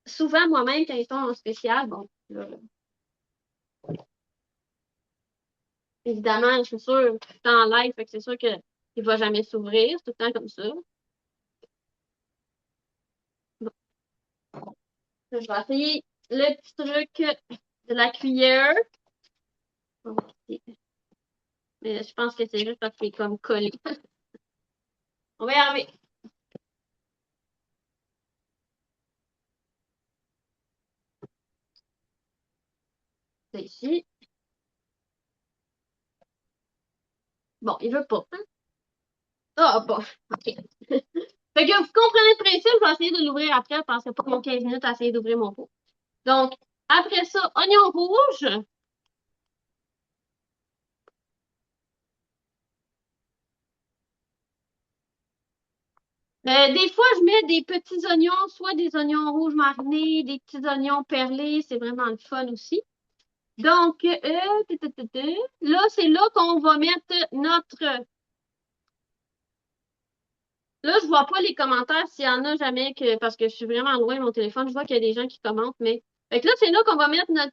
souvent moi-même quand ils sont en spécial. Bon, là, évidemment, je suis sûre, tout le temps en live, fait que c'est sûr qu'il ne va jamais s'ouvrir, c'est tout le temps comme ça. Bon, je vais essayer le petit truc de la cuillère. Ok. Mais je pense que c'est juste parce qu'il est comme collé. On va y arriver. C'est ici. Bon, il veut pas, hein? Ah, bon, OK. Fait que vous comprenez le principe, je vais essayer de l'ouvrir après. Je pensais pas mon 15 minutes à essayer d'ouvrir mon pot. Donc, après ça, oignon rouge. Des fois, je mets des petits oignons, soit des oignons rouges marinés, des petits oignons perlés, c'est vraiment le fun aussi. Donc, là, c'est là qu'on va mettre notre... Là, je vois pas les commentaires s'il y en a jamais parce que je suis vraiment loin de mon téléphone. Je vois qu'il y a des gens qui commentent, mais. Fait que là, c'est là qu'on va mettre notre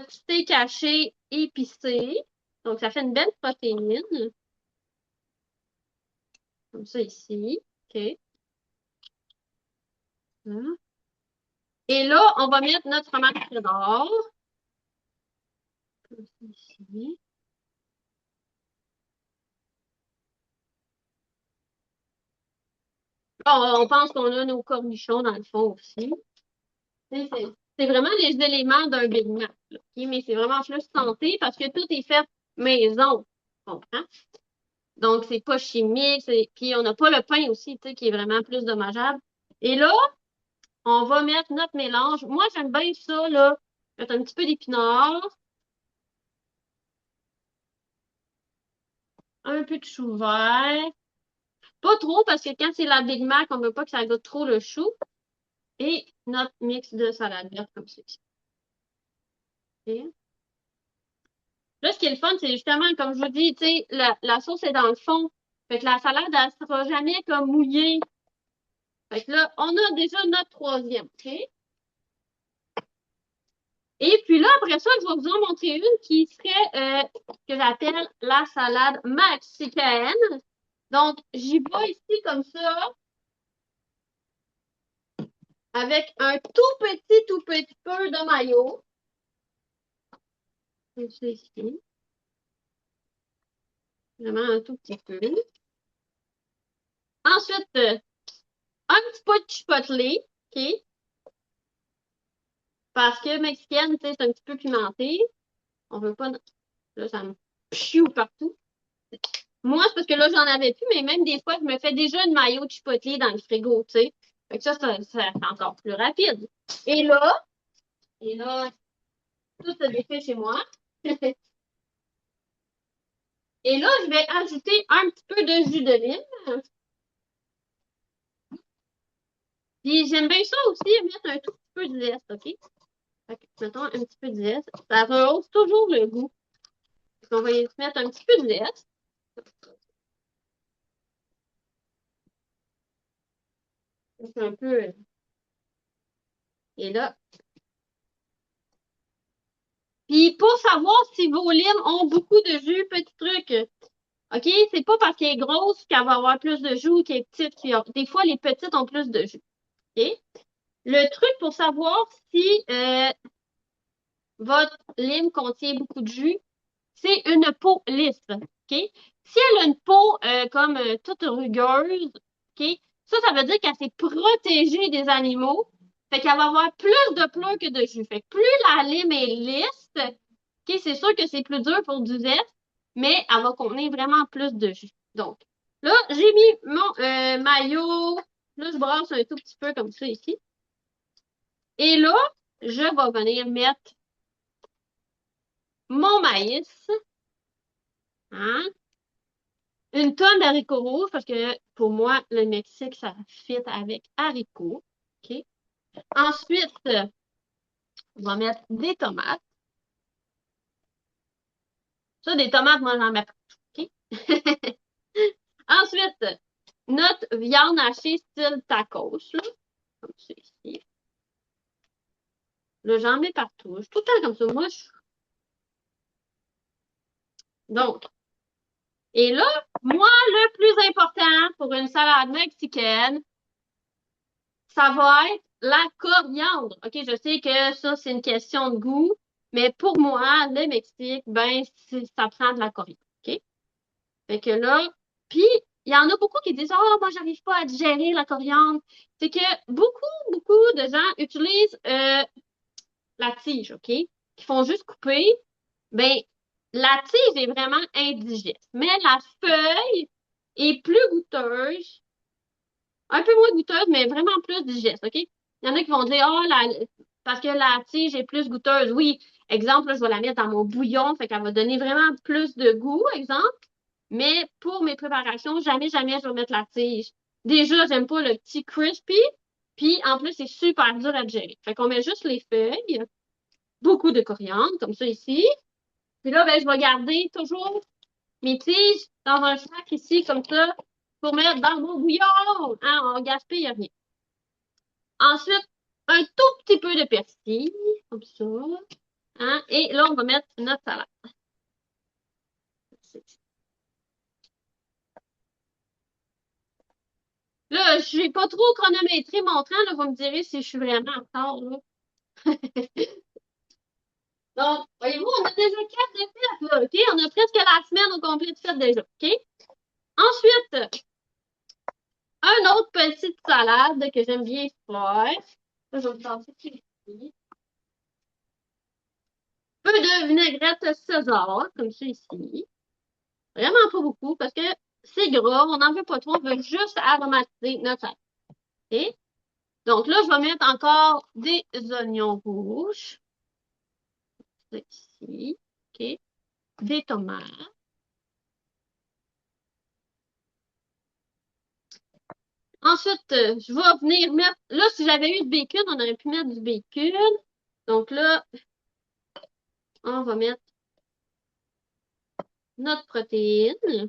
petit steak haché épicé. Donc, ça fait une belle protéine. Comme ça ici. OK. Voilà. Et là, on va mettre notre fromage cheddar. Comme ça ici. On pense qu'on a nos cornichons dans le fond aussi. C'est vraiment les éléments d'un Big Mac, là, OK? Mais c'est vraiment plus santé parce que tout est fait maison. Tu comprends? Donc, c'est pas chimique. Puis, on n'a pas le pain aussi, tu sais, qui est vraiment plus dommageable. Et là, on va mettre notre mélange. Moi, j'aime bien ça, là. Mettre un petit peu d'épinards, un peu de chou vert. Pas trop, parce que quand c'est la Big Mac, on veut pas que ça goûte trop le chou. Et notre mix de salade verte comme ceci. OK? Là, ce qui est le fun, c'est justement, comme je vous dis, tu sais, la sauce est dans le fond. Fait que la salade, elle sera jamais comme mouillée. Fait que là, on a déjà notre troisième, OK? Et puis là, après ça, je vais vous en montrer une qui serait, que j'appelle la salade mexicaine. Donc, j'y vais ici comme ça, avec un tout petit peu de mayo. Comme ça ici. Vraiment un tout petit peu. Ensuite, un petit peu de chipotle, OK? Parce que mexicaine, tu sais, c'est un petit peu pimenté. On veut pas... Là, ça me chioue partout. Moi, c'est parce que là, j'en avais plus, mais même des fois, je me fais déjà une mayo de chipotle dans le frigo, tu sais. Fait que ça, c'est encore plus rapide. Et là, et là, tout se défait chez moi. Et là, je vais ajouter un petit peu de jus d'olive. Puis j'aime bien ça aussi, mettre un tout petit peu de zeste, OK? Fait que, mettons un petit peu de zeste. Ça rehausse toujours le goût. Donc, on va y mettre un petit peu de zeste. C'est un peu... Et là. Puis pour savoir si vos limes ont beaucoup de jus, petit truc. OK? C'est pas parce qu'elle est grosse qu'elle va avoir plus de jus ou qu'elle est petite. Des fois, les petites ont plus de jus. OK? Le truc pour savoir si votre lime contient beaucoup de jus, c'est une peau lisse. OK? Si elle a une peau comme toute rugueuse, OK? Ça veut dire qu'elle s'est protégée des animaux. Fait qu'elle va avoir plus de pleurs que de jus. Fait que plus la lime est lisse, OK, c'est sûr que c'est plus dur pour du zeste, mais elle va contenir vraiment plus de jus. Donc, là, j'ai mis mon maillot. Là, je brasse un tout petit peu comme ça ici. Et là, je vais venir mettre mon maïs. Hein? Une tonne d'haricots rouges parce que pour moi, le Mexique, ça fit avec haricots. OK? Ensuite, on va mettre des tomates. Ça, des tomates, moi, j'en mets pas. OK? Ensuite, notre viande hachée style tacos, là, comme ça ici. Là, j'en mets partout. Je suis tout le temps comme ça. Moi, Donc, et là, moi, le plus important pour une salade mexicaine, ça va être la coriandre. OK, je sais que ça, c'est une question de goût, mais pour moi, le Mexique, ben, ça prend de la coriandre. OK? Fait que là, puis, il y en a beaucoup qui disent, oh, moi, j'arrive pas à digérer la coriandre. C'est que beaucoup de gens utilisent la tige, OK? Qui font juste couper. Ben, la tige est vraiment indigeste, mais la feuille est plus goûteuse, un peu moins goûteuse, mais vraiment plus digeste, OK? Il y en a qui vont dire, oh, parce que la tige est plus goûteuse. Oui, exemple, là, je vais la mettre dans mon bouillon, fait qu'elle va donner vraiment plus de goût, exemple. Mais pour mes préparations, jamais je vais mettre la tige. Déjà, j'aime pas le petit crispy. Puis, en plus, c'est super dur à gérer. Fait qu'on met juste les feuilles. Beaucoup de coriandre, comme ça ici. Puis là, ben, je vais garder toujours mes tiges dans un sac ici, comme ça, pour mettre dans mon bouillon. Hein, on gaspille rien. Ensuite, un tout petit peu de persil, comme ça. Hein, et là, on va mettre notre salade. Là, je n'ai pas trop chronométré mon temps, là, vous me direz si je suis vraiment en retard, là. Donc, voyez-vous, on a déjà 4 de faites, là, OK? On a presque la semaine au complet de faites déjà, OK? Ensuite, un autre petite salade que j'aime bien faire. Là, je vais vous passer ici. Un peu de vinaigrette César, comme ça ici. Vraiment pas beaucoup, parce que c'est gras, on n'en veut pas trop, on veut juste aromatiser notre salade. OK? Donc là, je vais mettre encore des oignons rouges. Ça ici. OK? Des tomates. Ensuite, je vais venir mettre... Là, si j'avais eu du bacon, on aurait pu mettre du bacon. Donc là, on va mettre notre protéine.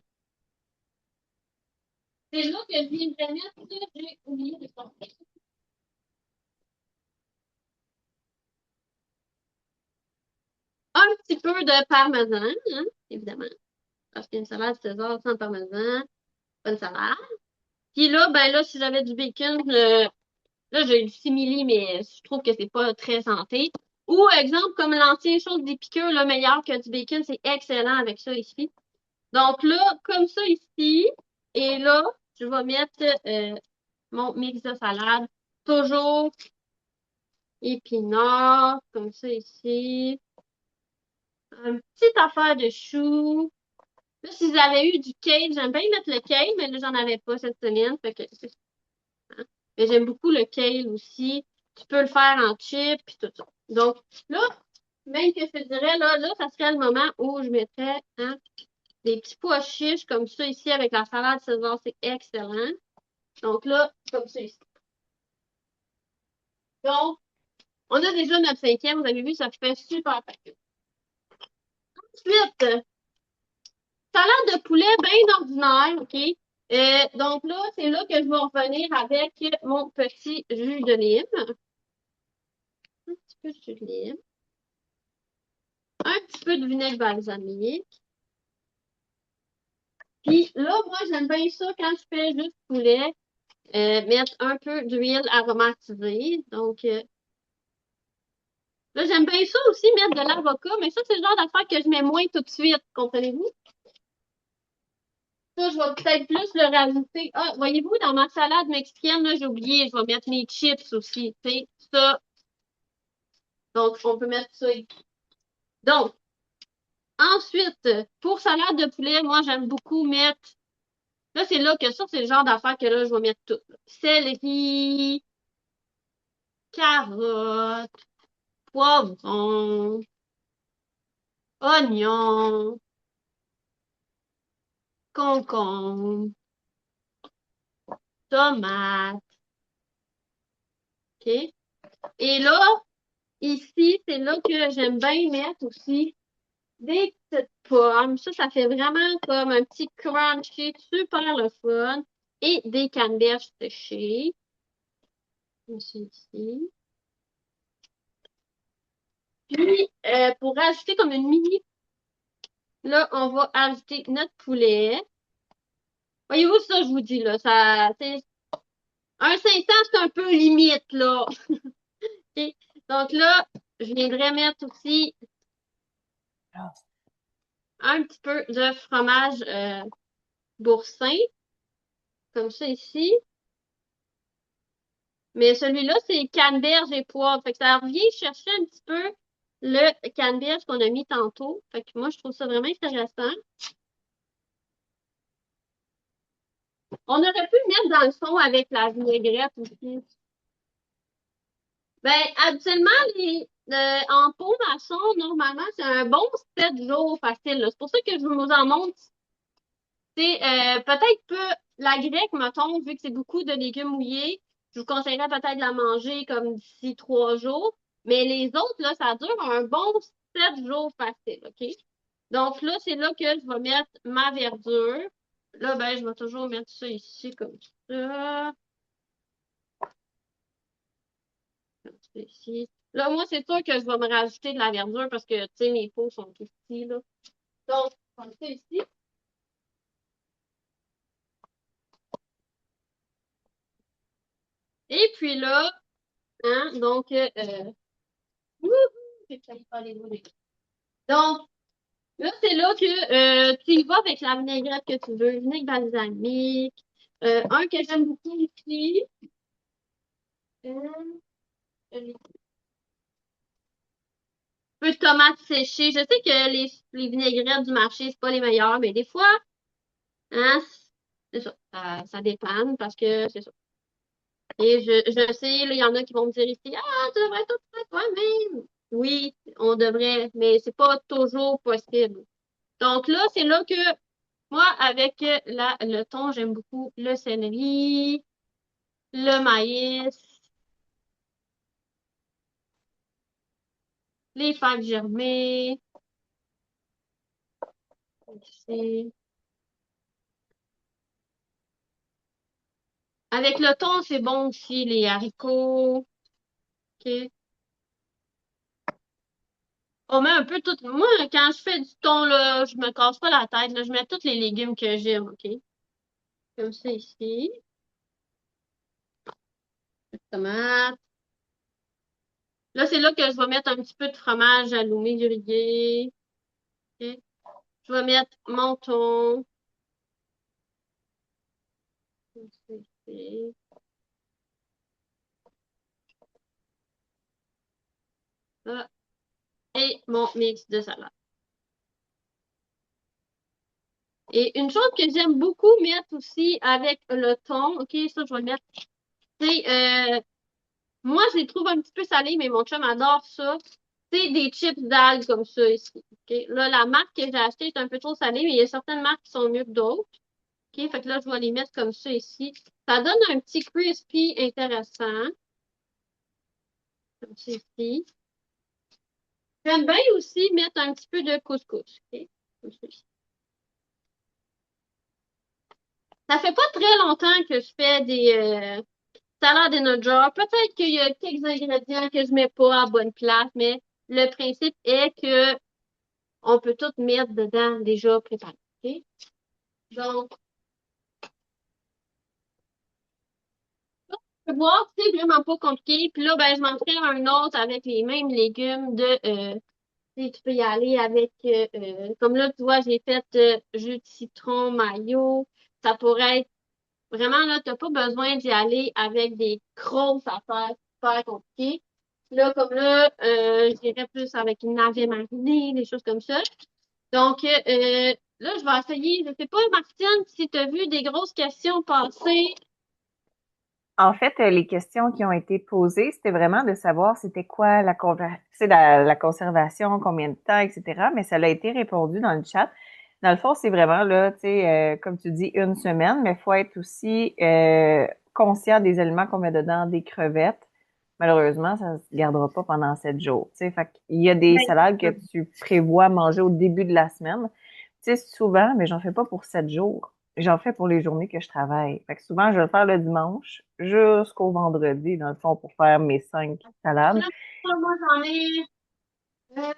C'est là que je viendrais mettre... J'ai oublié de sortir. Un petit peu de parmesan, hein, évidemment. Parce qu'une salade César sans parmesan, pas une salade. Puis là, ben là, si j'avais du bacon, là, j'ai du simili, mais je trouve que c'est pas très santé. Ou, exemple, comme l'ancien chose des piqûres, là, meilleur que du bacon, c'est excellent avec ça ici. Donc là, comme ça ici, et là, je vais mettre mon mix de salade. Toujours épinards, comme ça ici. Une petite affaire de choux. Là, si j'avais eu du kale, j'aime bien mettre le kale, mais là, j'en avais pas cette semaine. Fait que, hein. Mais j'aime beaucoup le kale aussi. Tu peux le faire en chip puis tout ça. Donc, là, même que je te dirais, là, ça serait le moment où je mettrais, hein, des petits pois chiches comme ça ici avec la salade César. C'est excellent. Donc là, comme ça ici. Donc, on a déjà notre cinquième. Vous avez vu, ça fait super facile. Ensuite, salade de poulet bien ordinaire, OK? Donc là, c'est là que je vais revenir avec mon petit jus de lime. Un petit peu de jus de lime. Un petit peu de vinaigre balsamique. Puis là, moi, j'aime bien ça quand je fais juste poulet, mettre un peu d'huile aromatisée. Donc, là, j'aime bien ça aussi, mettre de l'avocat, mais ça, c'est le genre d'affaire que je mets moins tout de suite, comprenez-vous? Ça, je vais peut-être plus le rajouter. Ah, voyez-vous, dans ma salade mexicaine, là, j'ai oublié, je vais mettre mes chips aussi, tu sais, ça. Donc, on peut mettre ça ici. Donc, ensuite, pour salade de poulet, moi, j'aime beaucoup mettre... Là, c'est là que ça, c'est le genre d'affaire que là, je vais mettre tout. Céleri, carottes, poivrons, oignons, concombres, tomates, OK? Et là, ici, c'est là que j'aime bien mettre aussi des petites pommes. Ça fait vraiment comme un petit crunchy super le fun. Et des canneberges séchées. Comme ça ici. Puis, pour rajouter comme une mini, là, on va ajouter notre poulet. Voyez-vous, ça, je vous dis, là, ça, c'est un 500, c'est un peu limite, là. OK? Donc là, je viendrais mettre aussi un petit peu de fromage boursin, comme ça ici. Mais celui-là, c'est canneberge et poivre. Fait que ça revient chercher un petit peu le canneberge qu'on a mis tantôt. Fait que moi, je trouve ça vraiment intéressant. On aurait pu le mettre dans le fond avec la vinaigrette aussi. Ben, habituellement, en pot maçon, normalement, c'est un bon 7 jours facile, là. C'est pour ça que je vous en montre C'est peut-être pas la grecque, mettons, vu que c'est beaucoup de légumes mouillés, je vous conseillerais peut-être de la manger comme d'ici 3 jours. Mais les autres, là, ça dure un bon 7 jours facile, OK? Donc là, c'est là que je vais mettre ma verdure. Là, ben, je vais toujours mettre ça ici comme ça. Comme ça ici. Là, moi, c'est sûr que je vais me rajouter de la verdure parce que, tu sais, mes pots sont tout petits, là. Donc, comme ça ici. Et puis là, hein, donc, wouhou, j'ai failli faire les mots des- Donc, là, c'est là que tu y vas avec la vinaigrette que tu veux, vinaigre balsamique. Un que j'aime beaucoup ici. Euh, un peu de tomates séchées. Je sais que les vinaigrettes du marché, c'est pas les meilleures, mais des fois, hein, c'est ça. Ça dépanne parce que c'est ça. Et je sais, là, il y en a qui vont me dire ici, ah, tu devrais tout faire toi-même. Oui, on devrait, mais c'est pas toujours possible. Donc là, c'est là que moi, avec le thon, j'aime beaucoup le céleri, le maïs, les fèves germées. Ici. Avec le thon, c'est bon aussi, les haricots. OK. On met un peu tout. Moi, quand je fais du thon, là, je me casse pas la tête, là, je mets tous les légumes que j'aime, OK? Comme ça ici. Tomate. Là, c'est là que je vais mettre un petit peu de fromage halloumi grillé. OK? Je vais mettre mon thon. Comme ça ici. Ah, et mon mix de salade. Et une chose que j'aime beaucoup mettre aussi avec le thon, OK, ça, je vais le mettre, c'est, moi, je les trouve un petit peu salés, mais mon chum adore ça. C'est des chips d'algues comme ça ici, OK? Là, la marque que j'ai achetée est un peu trop salée, mais il y a certaines marques qui sont mieux que d'autres, OK? Fait que là, je vais les mettre comme ça ici. Ça donne un petit crispy intéressant, comme ça ici. J'aime bien aussi mettre un petit peu de couscous, OK? Comme ça ici. Ça fait pas très longtemps que je fais des salade in a jar. Peut-être qu'il y a quelques ingrédients que je mets pas à bonne place, mais le principe est que on peut tout mettre dedans déjà préparé. OK? Donc, tu peux voir, c'est vraiment pas compliqué. Puis là, ben, je m'en ferai un autre avec les mêmes légumes tu sais, tu peux y aller avec, comme là, tu vois, j'ai fait jus de citron, mayo. Ça pourrait être vraiment, là, t'as pas besoin d'y aller avec des grosses affaires super compliquées. Là, comme là, j'irais plus avec une navet marinée, des choses comme ça. Donc, là, je vais essayer. Je sais pas, Martine, si tu as vu des grosses questions passer. En fait, les questions qui ont été posées, c'était vraiment de savoir c'était quoi la conservation, combien de temps, etc. Mais ça a été répondu dans le chat. Dans le fond, c'est vraiment là, tu sais, comme tu dis, une semaine, mais il faut être aussi conscient des aliments qu'on met dedans, des crevettes. Malheureusement, ça ne se gardera pas pendant 7 jours. Tu sais, fait qu'il y a des Ben, salades que tu prévois manger au début de la semaine. Tu sais, souvent, mais j'en fais pas pour 7 jours. J'en fais pour les journées que je travaille. Fait que souvent, je vais le faire le dimanche jusqu'au vendredi, dans le fond, pour faire mes 5 salades. là, moi, j'en ai. Là,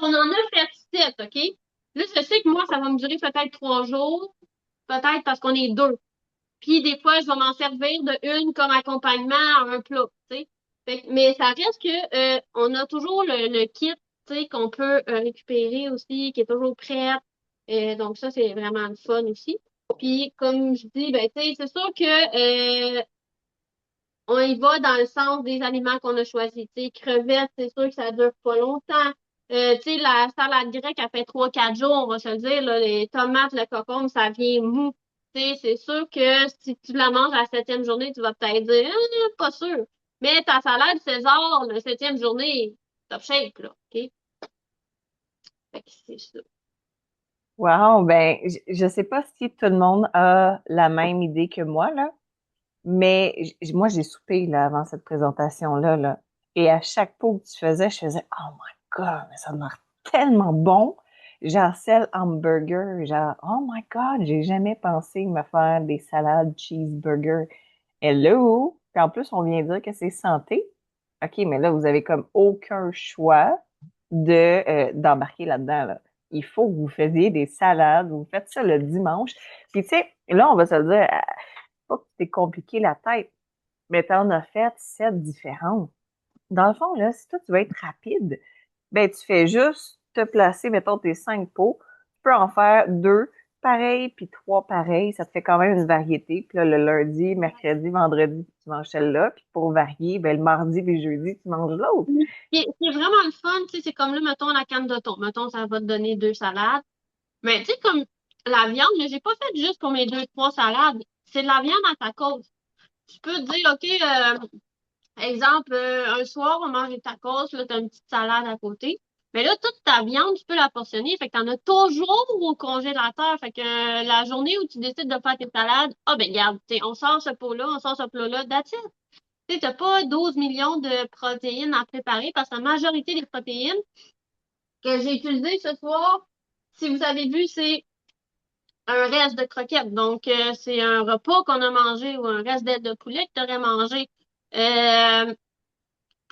on en a fait 7, OK? Là, je sais que moi, ça va me durer peut-être 3 jours. Peut-être parce qu'on est deux. Puis des fois, je vais m'en servir de une comme accompagnement à un plat, tu sais. Mais ça reste que on a toujours le kit, tu sais, qu'on peut récupérer aussi, qui est toujours prêt. Donc ça, c'est vraiment le fun aussi. Puis comme je dis, ben tu sais, c'est sûr que on y va dans le sens des aliments qu'on a choisis. Tu sais, crevettes, c'est sûr que ça dure pas longtemps. Tu sais, la salade grecque, elle fait 3, 4 jours, on va se le dire, là, les tomates, le concombre, ça vient mou. Tu sais, c'est sûr que si tu la manges à la 7e journée, tu vas peut-être dire, ah, pas sûr. Mais ta salade César, la 7e journée, top shape, là, OK? Fait que c'est ça. Wow, ben, je sais pas si tout le monde a la même idée que moi, là, mais moi, j'ai soupé, là, avant cette présentation-là, là. Et à chaque pot que tu faisais, je faisais, oh my God, mais ça a l'air tellement bon. Genre, celle hamburger, genre, oh my God, j'ai jamais pensé me faire des salades cheeseburger. Hello! Puis en plus, on vient dire que c'est santé. OK, mais là, vous avez comme aucun choix d'embarquer là-dedans, là. Il faut que vous faisiez des salades, vous faites ça le dimanche. Puis tu sais, là, on va se le dire, pas que c'est compliqué la tête, mais t'en as fait 7 différentes. Dans le fond, là, si toi, tu veux être rapide, ben, tu fais juste te placer, mettons, tes 5 pots. Tu peux en faire 2 pareils, puis 3 pareils. Ça te fait quand même une variété. Puis là, le lundi, mercredi, vendredi, tu manges celle-là. Puis pour varier, ben, le mardi puis le jeudi, tu manges l'autre. C'est vraiment le fun, tu sais, c'est comme là, mettons, la canne de thon. Mettons, ça va te donner 2 salades. Mais tu sais, comme la viande, là, j'ai pas fait juste pour mes 2, 3 salades. C'est de la viande à ta cause. Tu peux te dire, OK, exemple, un soir, on mange des tacos, là, t'as une petite salade à côté. Mais là, toute ta viande, tu peux la portionner. Fait que t'en as toujours au congélateur. Fait que la journée où tu décides de faire tes salades, ah ben regarde, tu sais, on sort ce pot-là, on sort ce plat-là, that's it. Tu sais, t'as pas 12 millions de protéines à préparer parce que la majorité des protéines que j'ai utilisées ce soir, si vous avez vu, c'est un reste de croquettes. Donc, c'est un repas qu'on a mangé ou un reste d'aile de poulet que tu aurais mangé. Euh,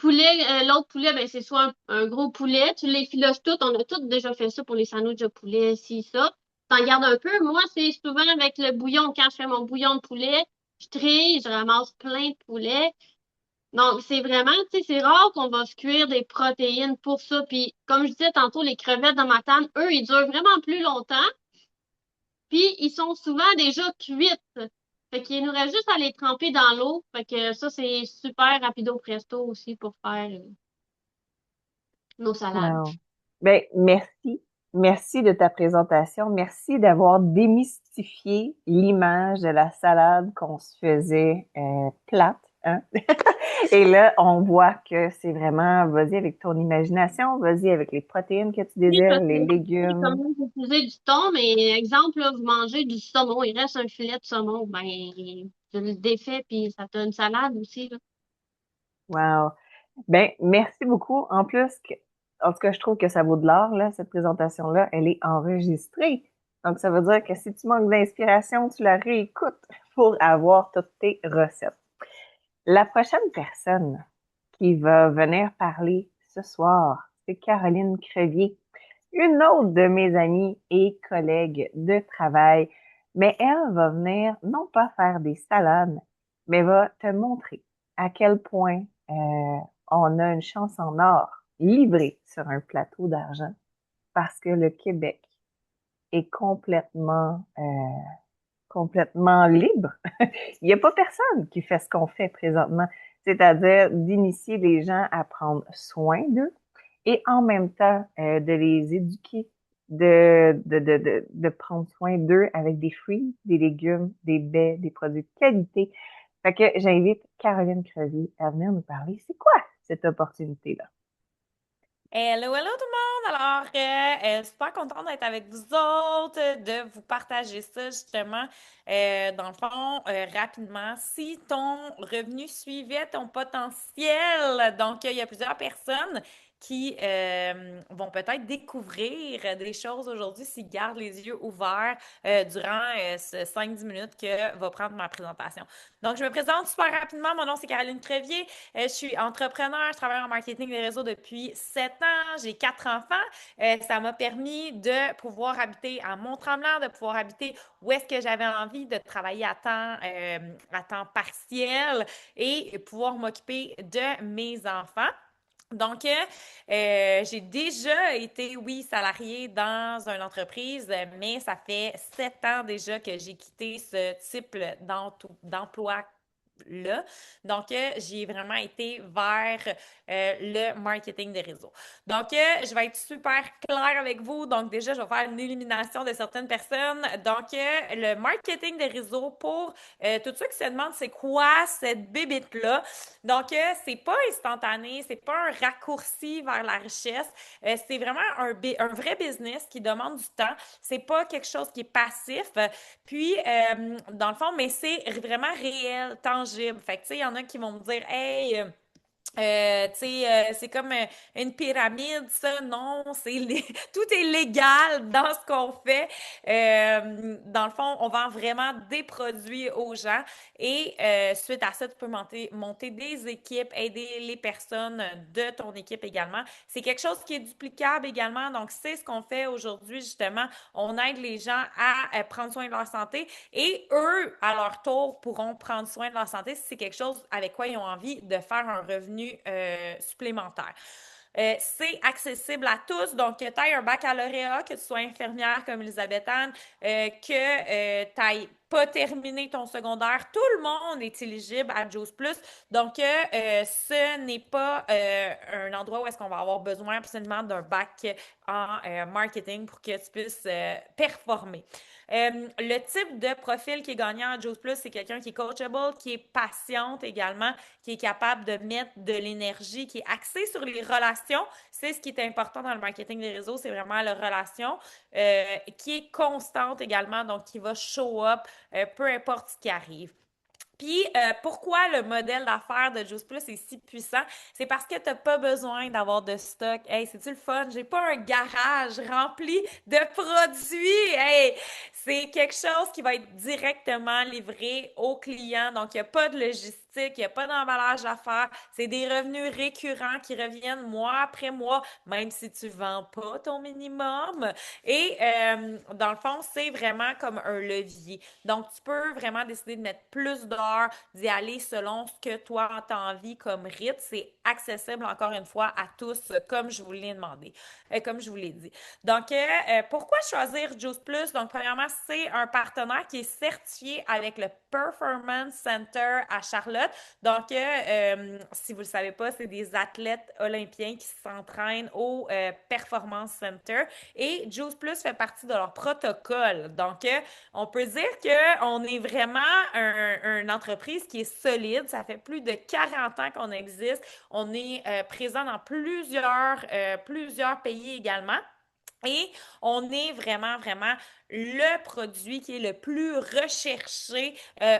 l'autre poulet, ben, c'est soit un gros poulet, tu les filoches toutes. On a toutes déjà fait ça pour les sandwichs de poulet, ci, ça. T'en gardes un peu. Moi, c'est souvent avec le bouillon. Quand je fais mon bouillon de poulet, je trie, je ramasse plein de poulet. Donc, c'est vraiment, tu sais, c'est rare qu'on va se cuire des protéines pour ça. Puis, comme je disais tantôt, les crevettes dans ma table, eux, ils durent vraiment plus longtemps. Puis, ils sont souvent déjà cuites. Fait qu'il nous reste juste à les tremper dans l'eau. Fait que ça, c'est super rapido presto aussi pour faire nos salades. Wow. Ben, merci. Merci de ta présentation. Merci d'avoir démystifié l'image de la salade qu'on se faisait plate, hein? Et là, on voit que c'est vraiment, vas-y avec ton imagination, vas-y avec les protéines que tu Oui, désires, parce que les c'est légumes. comme vous utilisez du thon, mais exemple, là, vous mangez du saumon, il reste un filet de saumon, ben, tu le défais, puis ça te donne une salade aussi, là. Wow. Ben, merci beaucoup. En plus, en tout cas, je trouve que ça vaut de l'or, là, cette présentation-là. Elle est enregistrée. Donc, ça veut dire que si tu manques d'inspiration, tu la réécoutes pour avoir toutes tes recettes. La prochaine personne qui va venir parler ce soir, c'est Caroline Crevier, une autre de mes amies et collègues de travail. Mais elle va venir non pas faire des salades, mais va te montrer à quel point on a une chance en or livrée sur un plateau d'argent parce que le Québec est complètement libre. Il n'y a pas personne qui fait ce qu'on fait présentement, c'est-à-dire d'initier les gens à prendre soin d'eux et en même temps de les éduquer, de prendre soin d'eux avec des fruits, des légumes, des baies, des produits de qualité. Fait que j'invite Caroline Crevier à venir nous parler. C'est quoi cette opportunité-là? Hello, hello tout le monde! Alors, super contente d'être avec vous autres, de vous partager ça justement. Dans le fond, rapidement, si ton revenu suivait ton potentiel, donc il y a plusieurs personnes qui vont peut-être découvrir des choses aujourd'hui s'ils gardent les yeux ouverts durant ce 5-10 minutes que va prendre ma présentation. Donc, je me présente super rapidement. Mon nom, c'est Caroline Crevier. Je suis entrepreneur, je travaille en marketing des réseaux depuis 7 ans, j'ai 4 enfants. Ça m'a permis de pouvoir habiter à Mont-Tremblant, de pouvoir habiter où est-ce que j'avais envie de travailler à temps partiel et pouvoir m'occuper de mes enfants. Donc, j'ai déjà été, oui, salariée dans une entreprise, mais ça fait 7 ans déjà que j'ai quitté ce type d'emploi là. Donc, j'ai vraiment été vers le marketing des réseaux. Donc, je vais être super claire avec vous. Donc, déjà, je vais faire une élimination de certaines personnes. Donc, le marketing des réseaux pour tous ceux qui se demandent c'est quoi cette bébite-là. Donc, c'est pas instantané, c'est pas un raccourci vers la richesse. C'est vraiment un vrai business qui demande du temps. C'est pas quelque chose qui est passif. Puis, dans le fond, mais c'est vraiment réel, tangible. Fait que, tu sais, il y en a qui vont me dire, hey, tu sais, c'est comme une pyramide, ça, non, tout est légal dans ce qu'on fait. Dans le fond, on vend vraiment des produits aux gens et suite à ça, tu peux monter des équipes, aider les personnes de ton équipe également. C'est quelque chose qui est duplicable également, donc c'est ce qu'on fait aujourd'hui, justement. On aide les gens à prendre soin de leur santé et eux, à leur tour, pourront prendre soin de leur santé si c'est quelque chose avec quoi ils ont envie de faire un revenu supplémentaire. C'est accessible à tous. Donc, que tu aies un baccalauréat, que tu sois infirmière comme Elisabeth Anne, que tu n'aies pas terminé ton secondaire, tout le monde est éligible à Juice Plus. Donc, ce n'est pas un endroit où est-ce qu'on va avoir besoin absolument d'un bac en marketing pour que tu puisses performer. Le type de profil qui est gagnant à Juice Plus, c'est quelqu'un qui est coachable, qui est patiente également, qui est capable de mettre de l'énergie, qui est axé sur les relations. C'est ce qui est important dans le marketing des réseaux, c'est vraiment la relation, qui est constante également, donc qui va show up, peu importe ce qui arrive. Puis, pourquoi le modèle d'affaires de Juice Plus est si puissant? C'est parce que tu n'as pas besoin d'avoir de stock. Hey, c'est-tu le fun? J'ai pas un garage rempli de produits. Hey, c'est quelque chose qui va être directement livré au client. Donc, il n'y a pas de logistique, il n'y a pas d'emballage à faire. C'est des revenus récurrents qui reviennent mois après mois, même si tu ne vends pas ton minimum. Et dans le fond, c'est vraiment comme un levier. Donc, tu peux vraiment décider de mettre plus d'heures, d'y aller selon ce que toi, tu as envie comme rythme. C'est accessible, encore une fois, à tous, comme je vous l'ai demandé, comme je vous l'ai dit. Donc, pourquoi choisir Juice Plus? Donc, premièrement, c'est un partenaire qui est certifié avec le Performance Center à Charlotte. Donc, si vous ne le savez pas, c'est des athlètes olympiens qui s'entraînent au Performance Center et Juice Plus fait partie de leur protocole. Donc, on peut dire qu'on est vraiment une entreprise qui est solide. Ça fait plus de 40 ans qu'on existe. On est présent dans plusieurs pays également. Et on est vraiment, vraiment le produit qui est le plus recherché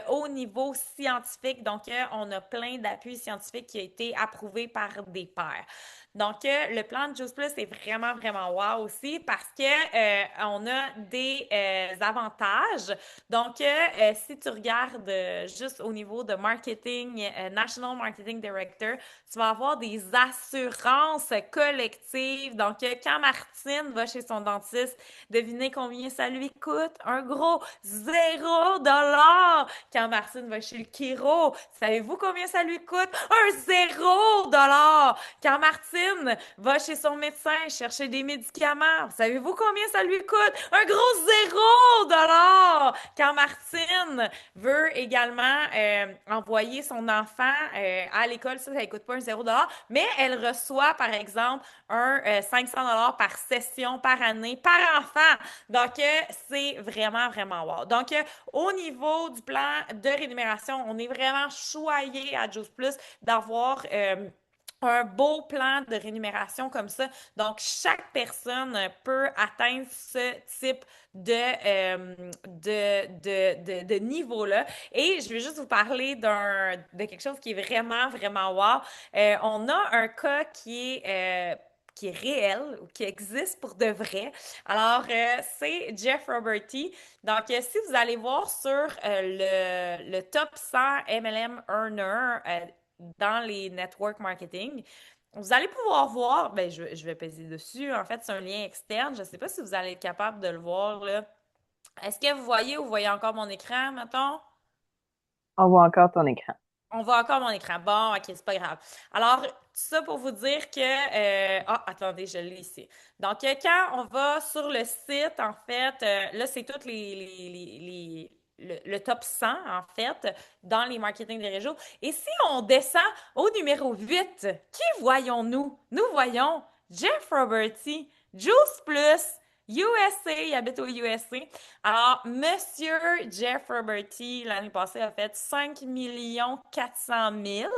au niveau scientifique. Donc, on a plein d'appuis scientifiques qui ont été approuvés par des pairs. Donc, le plan de Juice Plus est vraiment, vraiment wow aussi parce que on a des avantages. Donc, si tu regardes juste au niveau de marketing, National Marketing Director, tu vas avoir des assurances collectives. Donc, quand Martine va chez son dentiste, devinez combien ça lui coûte? Un gros 0 $. Quand Martine va chez le chiro, savez-vous combien ça lui coûte? Un 0 $. Quand Martine va chez son médecin chercher des médicaments, savez-vous combien ça lui coûte? Un gros 0 $. Quand Martine veut également envoyer son enfant à l'école, ça ne coûte pas un 0 $, mais elle reçoit, par exemple, un 500 $ par session par année, par enfant. Donc, c'est vraiment, vraiment wow. Donc, au niveau du plan de rémunération, on est vraiment choyé à Juice Plus d'avoir un beau plan de rémunération comme ça. Donc, chaque personne peut atteindre ce type de niveau-là. Et je vais juste vous parler de quelque chose qui est vraiment, vraiment wow. On a un cas qui est réel ou qui existe pour de vrai. Alors, c'est Jeff Roberty. Donc, si vous allez voir sur le top 100 MLM Earner dans les network marketing, vous allez pouvoir voir, ben, je vais peser dessus. En fait, c'est un lien externe. Je ne sais pas si vous allez être capable de le voir, là. Est-ce que vous voyez encore mon écran, mettons? On voit encore ton écran. On voit encore mon écran. Bon, ok, c'est pas grave. Alors, tout ça pour vous dire que... attendez, je l'ai ici. Donc, quand on va sur le site, en fait, là, c'est toutes le top 100, en fait, dans les marketing des régions. Et si on descend au numéro 8, qui voyons-nous? Nous voyons Jeff Roberty, Juice Plus, USA, il habite au USA. Alors, Monsieur Jeff Roberty, l'année passée, a fait 5 400 000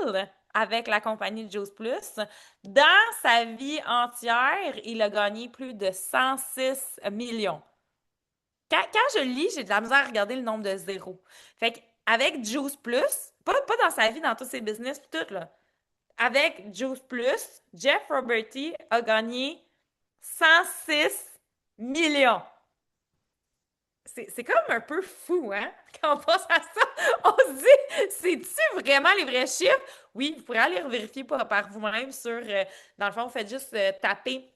avec la compagnie Juice Plus. Dans sa vie entière, il a gagné plus de 106 millions. Quand je lis, j'ai de la misère à regarder le nombre de zéros. Fait qu'avec Juice Plus, pas dans sa vie, dans tous ses business, pis tout, là. Avec Juice Plus, Jeff Roberty a gagné 106 millions. C'est comme un peu fou, hein? Quand on pense à ça, on se dit, c'est-tu vraiment les vrais chiffres? Oui, vous pourrez aller vérifier par vous-même sur, dans le fond, vous faites juste taper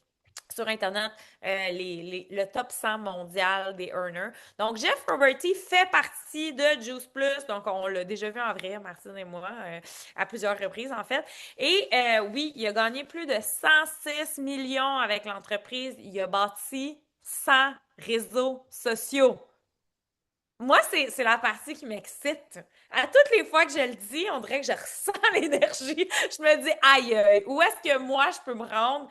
sur Internet le top 100 mondial des earners. Donc, Jeff Roberty fait partie de Juice Plus. Donc, on l'a déjà vu en vrai, Martine et moi, à plusieurs reprises, en fait. Et oui, il a gagné plus de 106 millions avec l'entreprise. Il a bâti 100 réseaux sociaux. Moi, c'est la partie qui m'excite. À toutes les fois que je le dis, on dirait que je ressens l'énergie. Je me dis, aïe, où est-ce que moi, je peux me rendre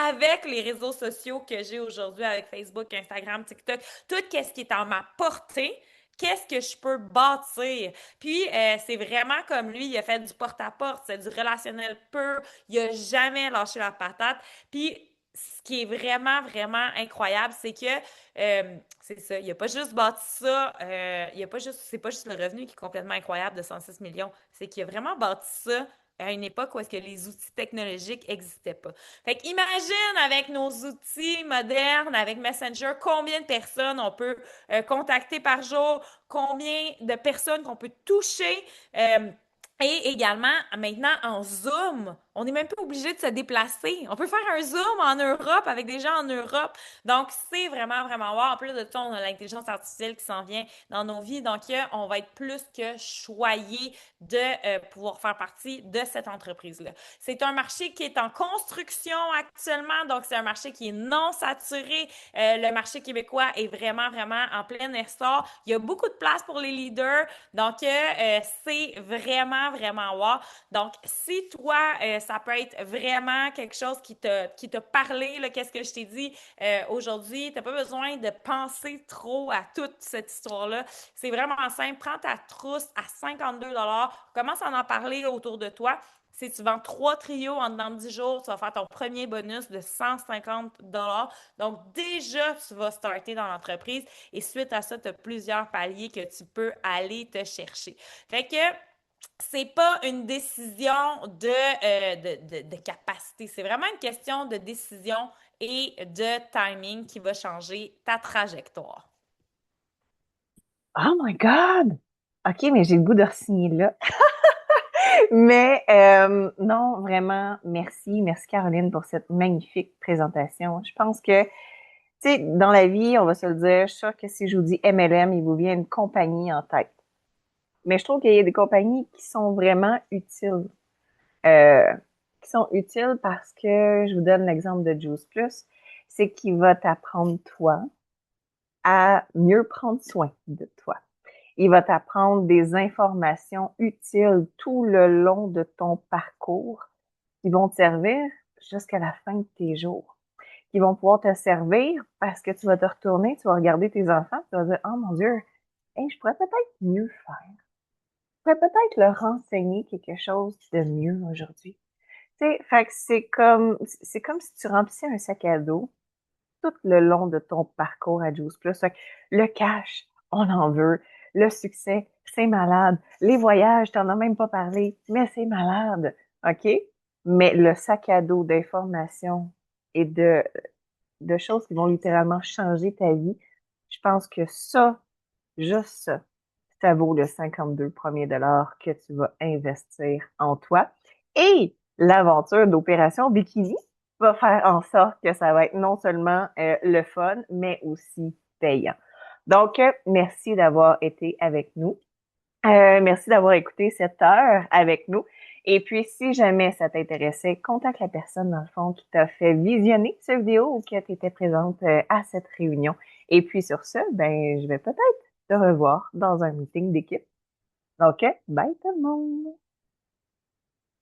avec les réseaux sociaux que j'ai aujourd'hui avec Facebook, Instagram, TikTok, tout ce qui est en ma portée? Qu'est-ce que je peux bâtir? Puis, c'est vraiment comme lui, il a fait du porte-à-porte, c'est du relationnel pur, il a jamais lâché la patate. Puis, ce qui est vraiment, vraiment incroyable, c'est que c'est ça, il a pas juste bâti ça, il a pas juste, c'est pas juste le revenu qui est complètement incroyable de 106 millions, c'est qu'il a vraiment bâti ça à une époque où est-ce que les outils technologiques n'existaient pas. Fait qu'imagine avec nos outils modernes, avec Messenger, combien de personnes on peut contacter par jour, combien de personnes qu'on peut toucher. Et également, maintenant, en Zoom, on n'est même pas obligé de se déplacer. On peut faire un Zoom en Europe avec des gens en Europe. Donc, c'est vraiment, vraiment wow. En plus de ça, on a l'intelligence artificielle qui s'en vient dans nos vies. Donc, on va être plus que choyés de pouvoir faire partie de cette entreprise-là. C'est un marché qui est en construction actuellement. Donc, c'est un marché qui est non saturé. Le marché québécois est vraiment, vraiment en plein essor. Il y a beaucoup de place pour les leaders. Donc, c'est vraiment, vraiment wow. Donc, si toi, ça peut être vraiment quelque chose qui t'a parlé, qu'est-ce que je t'ai dit aujourd'hui, tu n'as pas besoin de penser trop à toute cette histoire-là. C'est vraiment simple. Prends ta trousse à 52 commence à en parler autour de toi. Si tu vends 3 trios en dedans de 10 jours, tu vas faire ton premier bonus de 150 Donc, déjà, tu vas starter dans l'entreprise et suite à ça, tu as plusieurs paliers que tu peux aller te chercher. Fait que c'est pas une décision de capacité. C'est vraiment une question de décision et de timing qui va changer ta trajectoire. Oh my God! OK, mais j'ai le goût de re-signer là. Mais non, vraiment, merci. Merci Caroline pour cette magnifique présentation. Je pense que, tu sais, dans la vie, on va se le dire, je suis sûre que si je vous dis MLM, il vous vient une compagnie en tête. Mais je trouve qu'il y a des compagnies qui sont vraiment utiles. Euh, qui sont utiles parce que, je vous donne l'exemple de Juice Plus, c'est qu'il va t'apprendre, toi, à mieux prendre soin de toi. Il va t'apprendre des informations utiles tout le long de ton parcours qui vont te servir jusqu'à la fin de tes jours, qui vont pouvoir te servir parce que tu vas te retourner, tu vas regarder tes enfants, tu vas dire, oh mon Dieu, hey, je pourrais peut-être mieux faire. Je pourrais peut-être leur enseigner quelque chose de mieux aujourd'hui. Tu sais, fait que c'est comme si tu remplissais un sac à dos tout le long de ton parcours à Juice Plus. Fait que le cash, on en veut. Le succès, c'est malade. Les voyages, t'en as même pas parlé, mais c'est malade. OK? Mais le sac à dos d'informations et de choses qui vont littéralement changer ta vie, je pense que ça, juste ça vaut le 52 premiers dollars que tu vas investir en toi. Et l'aventure d'Opération Bikini va faire en sorte que ça va être non seulement le fun, mais aussi payant. Donc, merci d'avoir été avec nous. Merci d'avoir écouté cette heure avec nous. Et puis, si jamais ça t'intéressait, contacte la personne, dans le fond, qui t'a fait visionner cette vidéo ou qui était présente à cette réunion. Et puis, sur ce, ben, je vais peut-être te revoir dans un meeting d'équipe. OK? Bye tout le monde!